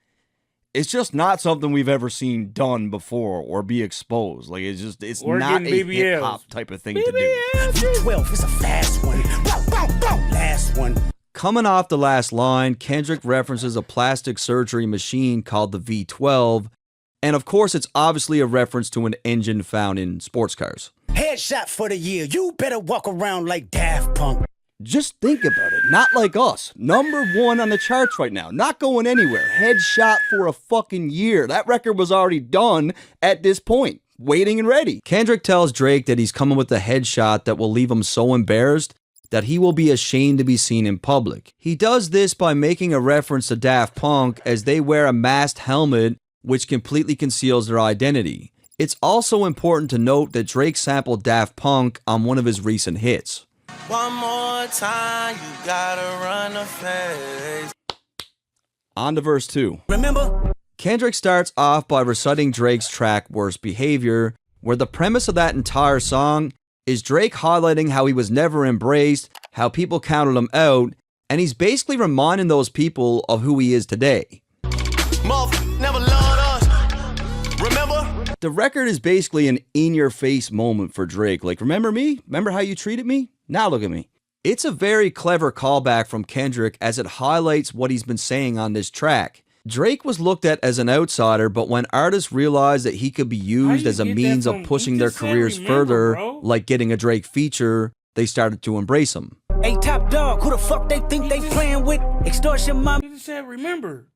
it's just not something we've ever seen done before or be exposed. Like, it's not a hip-hop type of thing to do. 12, it's a fast one. Last one. Coming off the last line, Kendrick references a plastic surgery machine called the V12, and of course it's obviously a reference to an engine found in sports cars. Headshot for the year, you better walk around like Daft Punk. Just think about it, not like us. #1 on the charts right now, not going anywhere. Headshot for a fucking year. That record was already done at this point, waiting and ready. Kendrick tells Drake that he's coming with a headshot that will leave him so embarrassed that he will be ashamed to be seen in public. He does this by making a reference to Daft Punk as they wear a masked helmet which completely conceals their identity. It's also important to note that Drake sampled Daft Punk on one of his recent hits. One more time, you gotta run a face. On to verse 2. Remember? Kendrick starts off by reciting Drake's track Worst Behavior, where the premise of that entire song is Drake highlighting how he was never embraced, how people counted him out, and he's basically reminding those people of who he is today. Never loved us. Remember? The record is basically an in-your-face moment for Drake. Like, remember me? Remember how you treated me? Now look at me. It's a very clever callback from Kendrick as it highlights what he's been saying on this track. Drake was looked at as an outsider, but when artists realized that he could be used as a means of pushing their careers further, like getting a Drake feature, they started to embrace him. Hey, Top Dog, who the fuck they think they playing with? Extortion mom. You just said remember.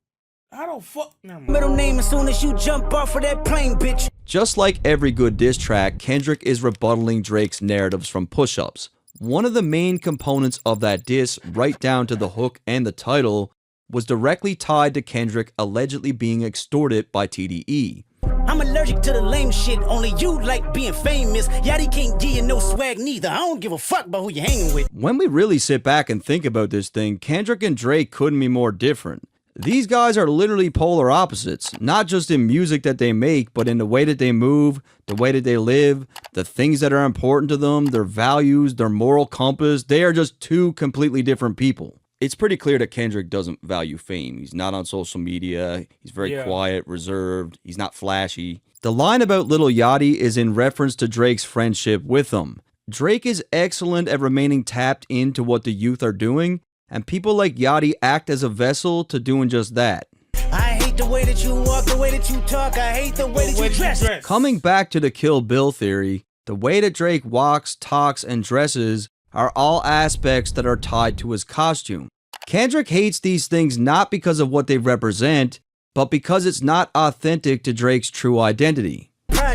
I don't fuck. Middle name as soon as you jump off of that plane, bitch. Just like every good diss track, Kendrick is rebuttaling Drake's narratives from push-ups. One of the main components of that diss, right down to the hook and the title, was directly tied to Kendrick allegedly being extorted by TDE. I'm allergic to the lame shit, only you like being famous. Yachty can't give you no swag neither. I don't give a fuck about who you hanging with. When we really sit back and think about this thing, Kendrick and Drake couldn't be more different. These guys are literally polar opposites, not just in music that they make, but in the way that they move, the way that they live, the things that are important to them, their values, their moral compass. They are just two completely different people. It's pretty clear that Kendrick doesn't value fame. He's not on social media. He's very quiet, reserved. He's not flashy. The line about Lil Yachty is in reference to Drake's friendship with him. Drake is excellent at remaining tapped into what the youth are doing, and people like Yachty act as a vessel to doing just that. I hate the way that you walk, the way that you talk. I hate the way that you dress. Coming back to the Kill Bill theory, the way that Drake walks, talks, and dresses are all aspects that are tied to his costume. Kendrick hates these things not because of what they represent, but because it's not authentic to Drake's true identity.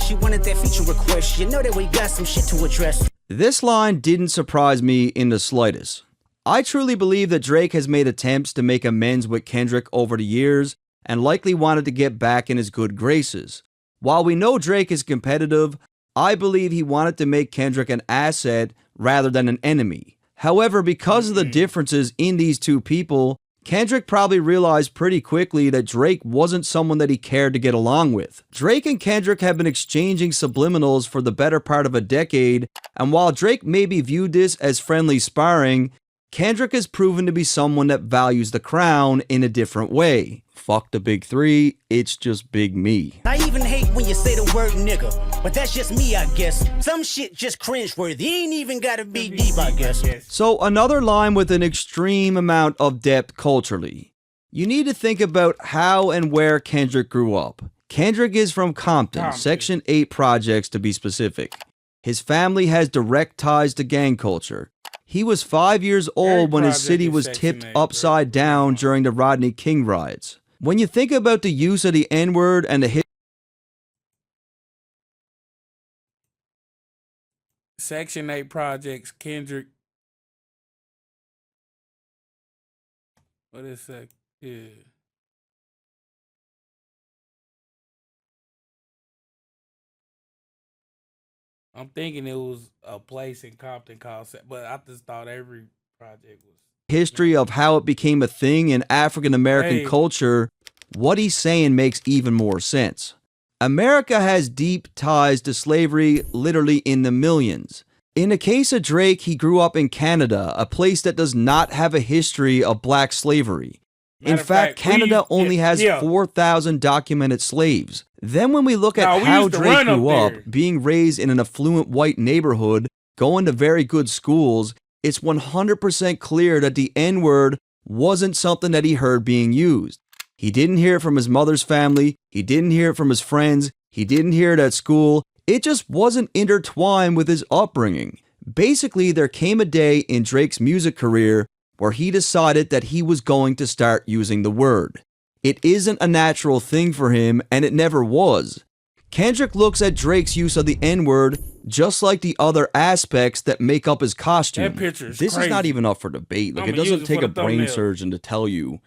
She wanted that feature request. You know that we got some shit to address. This line didn't surprise me in the slightest. I truly believe that Drake has made attempts to make amends with Kendrick over the years and likely wanted to get back in his good graces. While we know Drake is competitive, I believe he wanted to make Kendrick an asset rather than an enemy. However, because of the differences in these two people, Kendrick probably realized pretty quickly that Drake wasn't someone that he cared to get along with. Drake and Kendrick have been exchanging subliminals for the better part of a decade, and while Drake maybe viewed this as friendly sparring, Kendrick has proven to be someone that values the crown in a different way. Fuck the big three, it's just big me. I even hate when you say the word nigga, but that's just me, I guess. Some shit just cringeworthy. Ain't even gotta be deep, I guess. So another line with an extreme amount of depth culturally. You need to think about how and where Kendrick grew up. Kendrick is from Compton, Section 8 projects to be specific. His family has direct ties to gang culture. He was 5 years old when his city was tipped upside down during the Rodney King riots. When you think about the use of the N-word and the Section 8 projects, Kendrick. What is that? Yeah. I'm thinking it was a place in Compton called, but I just thought every project was. history of how it became a thing in African American culture, what he's saying makes even more sense. America has deep ties to slavery, literally in the millions. In the case of Drake, he grew up in Canada, a place that does not have a history of black slavery. In fact, Canada only has 4,000 documented slaves. Then when we look at how Drake grew up, being raised in an affluent white neighborhood, going to very good schools, it's 100% clear that the N-word wasn't something that he heard being used. He didn't hear it from his mother's family, he didn't hear it from his friends, he didn't hear it at school. It just wasn't intertwined with his upbringing. Basically, there came a day in Drake's music career where he decided that he was going to start using the word. It isn't a natural thing for him, and it never was. Kendrick looks at Drake's use of the N-word just like the other aspects that make up his costume. That picture is This crazy. is not even up for debate. Like, it doesn't take a brain surgeon to tell you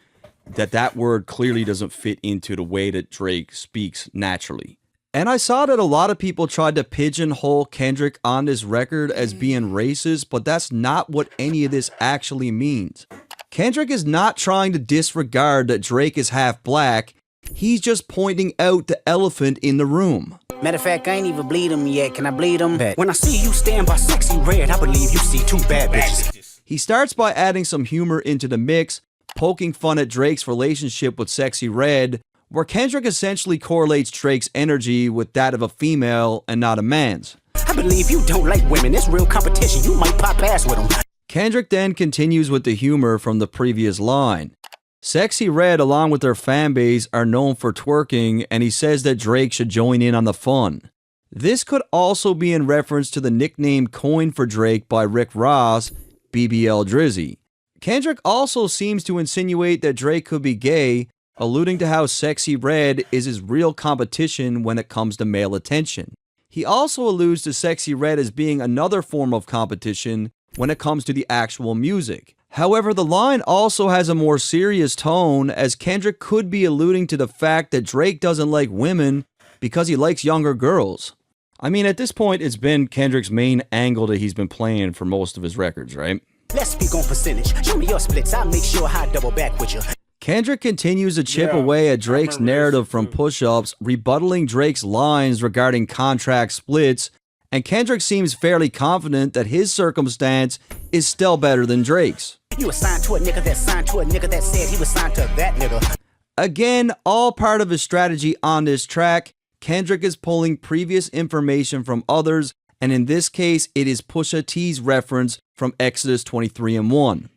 that that word clearly doesn't fit into the way that Drake speaks naturally. And I saw that a lot of people tried to pigeonhole Kendrick on this record as being racist, but that's not what any of this actually means. Kendrick is not trying to disregard that Drake is half black, he's just pointing out the elephant in the room. Matter of fact, I ain't even bleed him yet. Can I bleed him? When I see you stand by sexy red, I believe you see two bad bitches. He starts by adding some humor into the mix, poking fun at Drake's relationship with Sexy Red, where Kendrick essentially correlates Drake's energy with that of a female and not a man's. I believe you don't like women. It's real competition. You might pop ass with them. Kendrick then continues with the humor from the previous line. Sexy Red, along with their fan base, are known for twerking, and he says that Drake should join in on the fun. This could also be in reference to the nickname coined for Drake by Rick Ross, BBL Drizzy. Kendrick also seems to insinuate that Drake could be gay, alluding to how Sexy Red is his real competition when it comes to male attention. He also alludes to Sexy Red as being another form of competition when it comes to the actual music. However, the line also has a more serious tone, as Kendrick could be alluding to the fact that Drake doesn't like women because he likes younger girls. I mean, at this point, it's been Kendrick's main angle that he's been playing for most of his records, right? Let's speak on percentage. Show me your splits. I'll make sure I double back with you. Kendrick continues to chip away at Drake's narrative from push-ups, rebuttaling Drake's lines regarding contract splits, and Kendrick seems fairly confident that his circumstance is still better than Drake's. You assigned to a nigga that signed to a nigga that said he was signed to that nigga. Again, all part of his strategy on this track, Kendrick is pulling previous information from others, and in this case, it is Pusha T's reference from Exodus 23:1.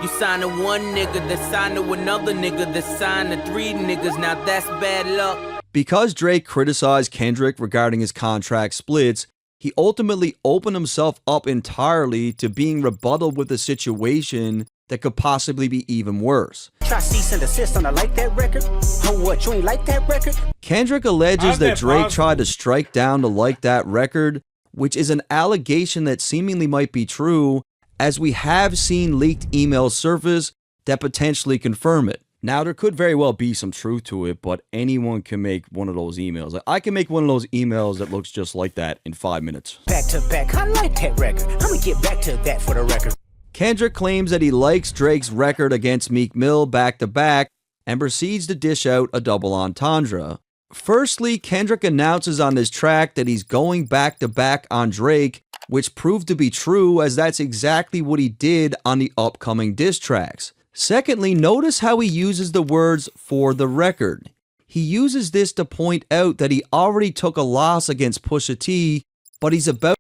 You signed to one nigga that signed to another nigga that signed to three niggas, now that's bad luck. Because Drake criticized Kendrick regarding his contract splits, he ultimately opened himself up entirely to being rebutted with a situation that could possibly be even worse. Try cease and desist on a like that record? Oh, what, you ain't like that record? Kendrick alleges that Drake tried to strike down the Like That record, which is an allegation that seemingly might be true, as we have seen leaked emails surface that potentially confirm it. Now, there could very well be some truth to it, but anyone can make one of those emails. Like, I can make one of those emails that looks just like that in 5 minutes. Back to back, I like that record. I'm gonna get back to that for the record. Kendrick claims that he likes Drake's record against Meek Mill back to back and proceeds to dish out a double entendre. Firstly, Kendrick announces on this track that he's going back to back on Drake, which proved to be true as that's exactly what he did on the upcoming diss tracks. Secondly, notice how he uses the words "for the record." He uses this to point out that he already took a loss against Pusha T, but he's about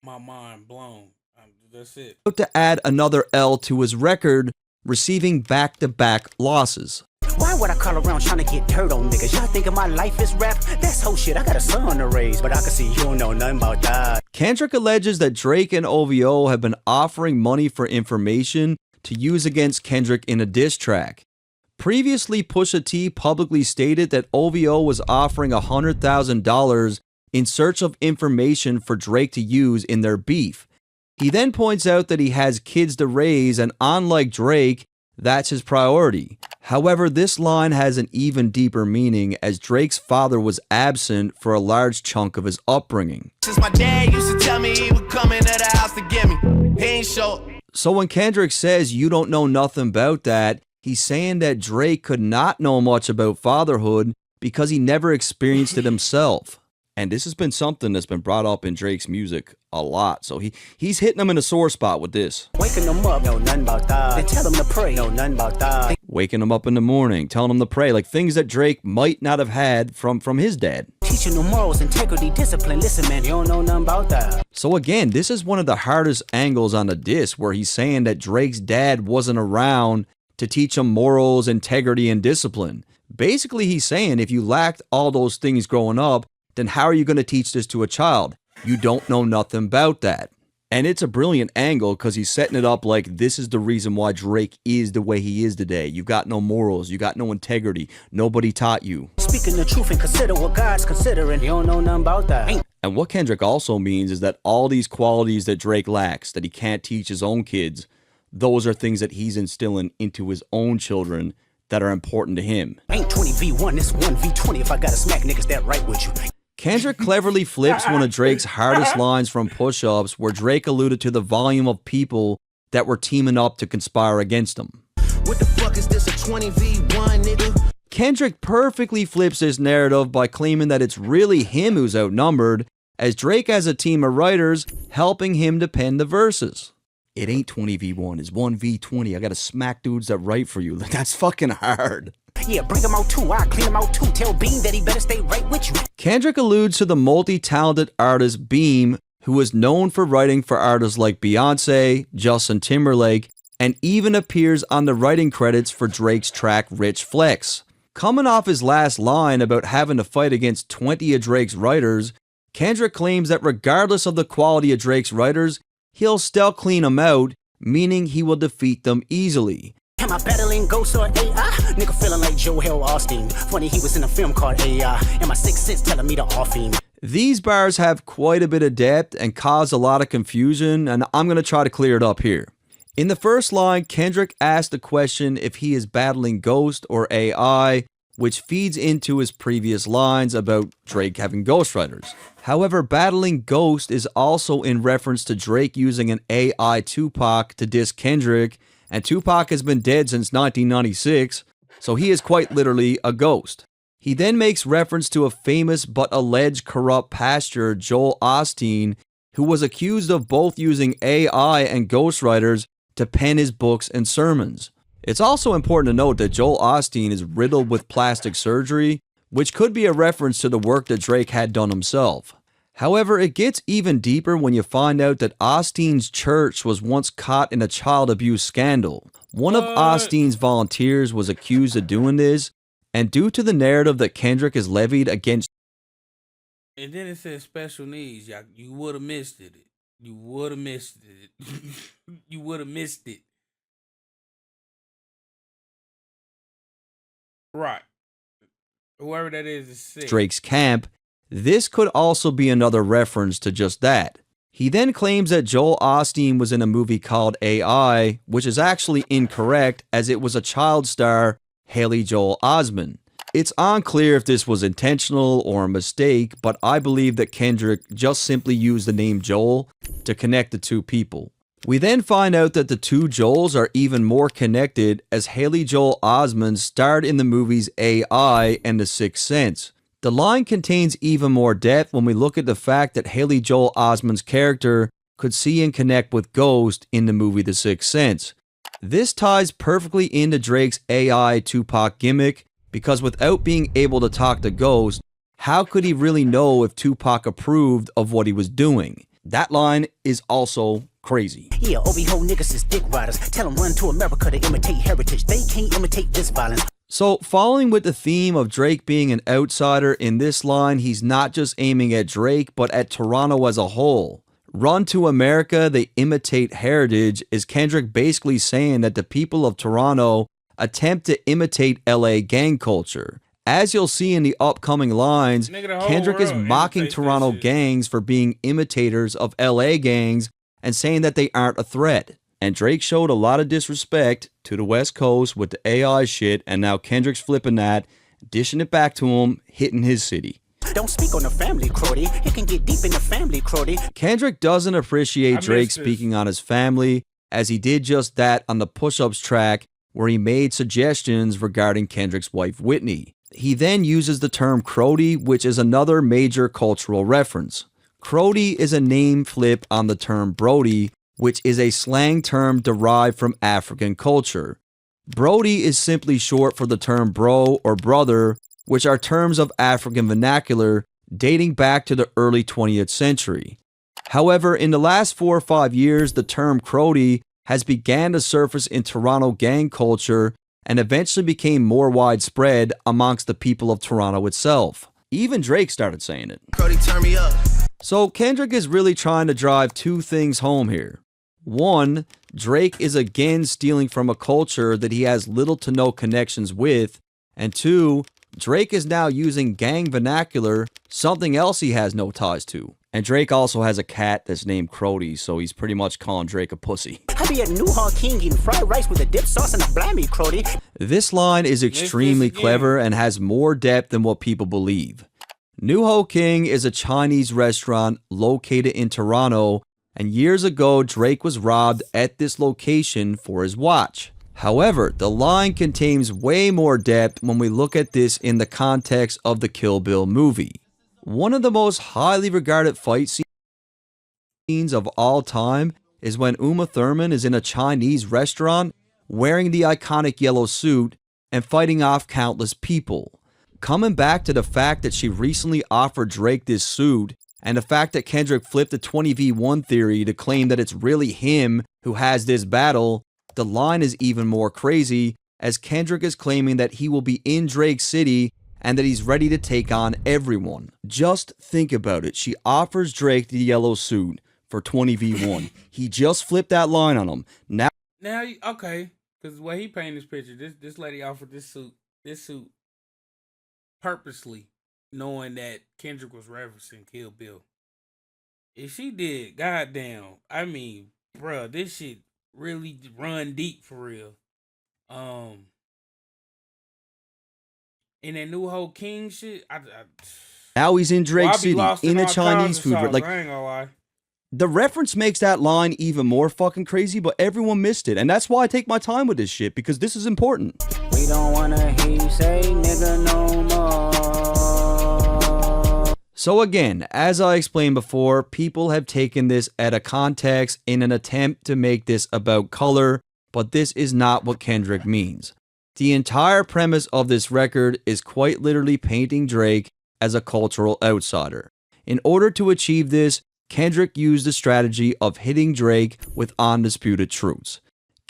My mind blown. That's it. to add another L to his record, receiving back-to-back losses. Why would I call around trying to get dirt on niggas? Y'all thinking my life is rap? That's whole shit. I got a son to raise, but I can see you don't know nothing about that. Kendrick alleges that Drake and OVO have been offering money for information to use against Kendrick in a diss track. Previously, Pusha T publicly stated that OVO was offering $100,000 in search of information for Drake to use in their beef. He then points out that he has kids to raise, and unlike Drake, that's his priority. However, this line has an even deeper meaning, as Drake's father was absent for a large chunk of his upbringing. Since my dad used to tell me he would come into the house to get me, he ain't show. So when Kendrick says you don't know nothing about that, he's saying that Drake could not know much about fatherhood because he never experienced it himself. And this has been something that's been brought up in Drake's music a lot. So he's hitting him in a sore spot with this. Waking them up, know nothing about that. Then tell them to pray, know nothing about that. Waking him up in the morning, telling him to pray, like things that Drake might not have had from his dad. Teaching them morals, integrity, discipline. Listen, man, you don't know nothing about that. So again, this is one of the hardest angles on the diss, where he's saying that Drake's dad wasn't around to teach him morals, integrity, and discipline. Basically, he's saying if you lacked all those things growing up, then how are you going to teach this to a child? You don't know nothing about that. And it's a brilliant angle because he's setting it up like this is the reason why Drake is the way he is today. You got no morals. You got no integrity. Nobody taught you. Speaking the truth and consider what God's considering. You don't know nothing about that. And what Kendrick also means is that all these qualities that Drake lacks, that he can't teach his own kids, those are things that he's instilling into his own children that are important to him. Ain't 20v1, it's 1v20 if I gotta smack niggas that right with you. Kendrick cleverly flips one of Drake's hardest lines from Push-Ups, where Drake alluded to the volume of people that were teaming up to conspire against him. What the fuck is this, a 20v1, nigga? Kendrick perfectly flips this narrative by claiming that it's really him who's outnumbered, as Drake has a team of writers helping him to pen the verses. It ain't 20v1, it's 1v20. I gotta smack dudes that write for you. That's fucking hard. Yeah, bring him out too. I clean him out too. Tell Beam that he better stay right with you. Kendrick alludes to the multi-talented artist Beam, who is known for writing for artists like Beyonce, Justin Timberlake, and even appears on the writing credits for Drake's track Rich Flex. Coming off his last line about having to fight against 20 of Drake's writers, Kendrick claims that regardless of the quality of Drake's writers, he'll still clean them out, meaning he will defeat them easily. Am I battling ghosts or AI? Nigga feeling like Joel Austin. Funny he was in a film called AI. And my sixth sense telling me to off him. These bars have quite a bit of depth and cause a lot of confusion, and I'm going to try to clear it up here. In the first line, Kendrick asked the question if he is battling Ghost or AI, which feeds into his previous lines about Drake having ghostwriters. However, battling Ghost is also in reference to Drake using an AI Tupac to diss Kendrick, and Tupac has been dead since 1996, so he is quite literally a ghost. He then makes reference to a famous but alleged corrupt pastor, Joel Osteen, who was accused of both using AI and ghostwriters to pen his books and sermons. It's also important to note that Joel Osteen is riddled with plastic surgery, which could be a reference to the work that Drake had done himself. However, it gets even deeper when you find out that Osteen's church was once caught in a child abuse scandal. One of Osteen's volunteers was accused of doing this, And due to the narrative that Kendrick is levied against, And then it says special needs. Y'all, you would have missed it. You would have missed it. You would have missed it. Right. Whoever that is sick. Drake's camp, this could also be another reference to just that. He then claims that Joel Osteen was in a movie called AI, which is actually incorrect as it was a child star, Haley Joel Osment. It's unclear if this was intentional or a mistake, but I believe that Kendrick just simply used the name Joel to connect the two people. We then find out that the two Joels are even more connected as Haley Joel Osment starred in the movies AI and The Sixth Sense. The line contains even more depth when we look at the fact that Haley Joel Osment's character could see and connect with Ghost in the movie The Sixth Sense. This ties perfectly into Drake's AI Tupac gimmick, because without being able to talk to Ghost, how could he really know if Tupac approved of what he was doing? That line is also crazy. Yeah, OB-ho niggas is dick riders. Tell them run to America to imitate heritage. They can't imitate this violence. So, following with the theme of Drake being an outsider, in this line, he's not just aiming at Drake, but at Toronto as a whole. Run to America, they imitate heritage, is Kendrick basically saying that the people of Toronto attempt to imitate LA gang culture. As you'll see in the upcoming lines, Kendrick is mocking Toronto gangs for being imitators of LA gangs and saying that they aren't a threat. And Drake showed a lot of disrespect to the West Coast with the AI shit, and now Kendrick's flipping that, dishing it back to him, hitting his city. Don't speak on the family, Crody. It can get deep in the family, Crody. Kendrick doesn't appreciate Drake speaking on his family, as he did just that on the Push-Ups track, where he made suggestions regarding Kendrick's wife, Whitney. He then uses the term Crody, which is another major cultural reference. Crody is a name flip on the term Brody, which is a slang term derived from African culture. Brody is simply short for the term bro or brother, which are terms of African vernacular dating back to the early 20th century. However, in the last 4 or 5 years, the term Crody has began to surface in Toronto gang culture and eventually became more widespread amongst the people of Toronto itself. Even Drake started saying it. Cody, turn me up. So Kendrick is really trying to drive two things home here. One, Drake is again stealing from a culture that he has little to no connections with. And two, Drake is now using gang vernacular, something else he has no ties to. And Drake also has a cat that's named Crody, so he's pretty much calling Drake a pussy. I be at Newhall King eating fried rice with a dip sauce and a blammy, Crody. This line is extremely clever and has more depth than what people believe. New Ho King is a Chinese restaurant located in Toronto, and years ago Drake was robbed at this location for his watch. However, the line contains way more depth when we look at this in the context of the Kill Bill movie. One of the most highly regarded fight scenes of all time is when Uma Thurman is in a Chinese restaurant wearing the iconic yellow suit and fighting off countless people. Coming back to the fact that she recently offered Drake this suit, and the fact that Kendrick flipped the 20v1 theory to claim that it's really him who has this battle, the line is even more crazy, as Kendrick is claiming that he will be in Drake's city and that he's ready to take on everyone. Just think about it. She offers Drake the yellow suit for 20v1. He just flipped that line on him. Now, okay, because the way he painted this picture, this lady offered this suit purposely, knowing that Kendrick was referencing Kill Bill. If she did, goddamn, I mean, bruh, this shit really run deep for real. And that New Ho King shit, now he's in Drake City, in a all Chinese kinds of food. sauce, Like, I ain't gonna lie. the reference makes that line even more fucking crazy, but everyone missed it. And that's why I take my time with this shit, because this is important. We don't wanna hear you say nigga no more. So again, as I explained before, people have taken this out of context in an attempt to make this about color, but this is not what Kendrick means. The entire premise of this record is quite literally painting Drake as a cultural outsider. In order to achieve this, Kendrick used the strategy of hitting Drake with undisputed truths.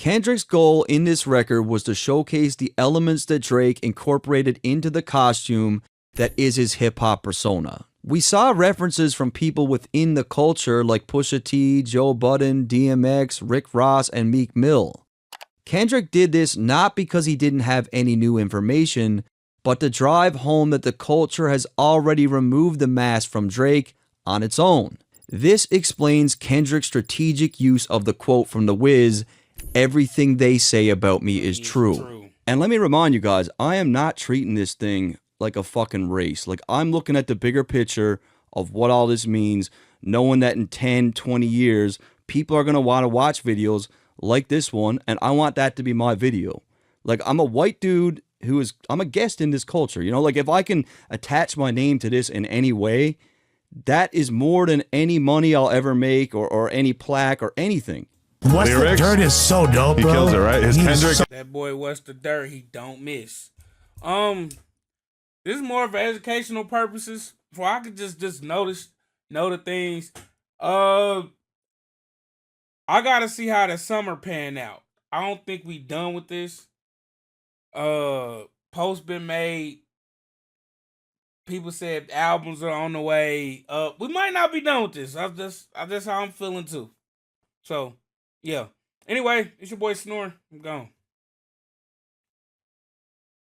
Kendrick's goal in this record was to showcase the elements that Drake incorporated into the costume that is his hip-hop persona. We saw references from people within the culture like Pusha T, Joe Budden, DMX, Rick Ross, and Meek Mill. Kendrick did this not because he didn't have any new information, but to drive home that the culture has already removed the mask from Drake on its own. This explains Kendrick's strategic use of the quote from The Wiz, "Everything they say about me is true." And let me remind you guys, I am not treating this thing like a fucking race. Like, I'm looking at the bigger picture of what all this means, knowing that in 10, 20 years, people are going to want to watch videos like this one, and I want that to be my video. Like, I'm a white dude I'm a guest in this culture. You know, like, if I can attach my name to this in any way, that is more than any money I'll ever make or any plaque or anything. What's the Dirt is so dope, bro. He kills it, right? His Kendrick. That boy, What's the Dirt, he don't miss. This is more for educational purposes. For I could just know the things. I gotta see how the summer pan out. I don't think we done with this. Post been made. People said albums are on the way. We might not be done with this. That's how I'm feeling too. So, yeah. Anyway, it's your boy Snore. I'm gone.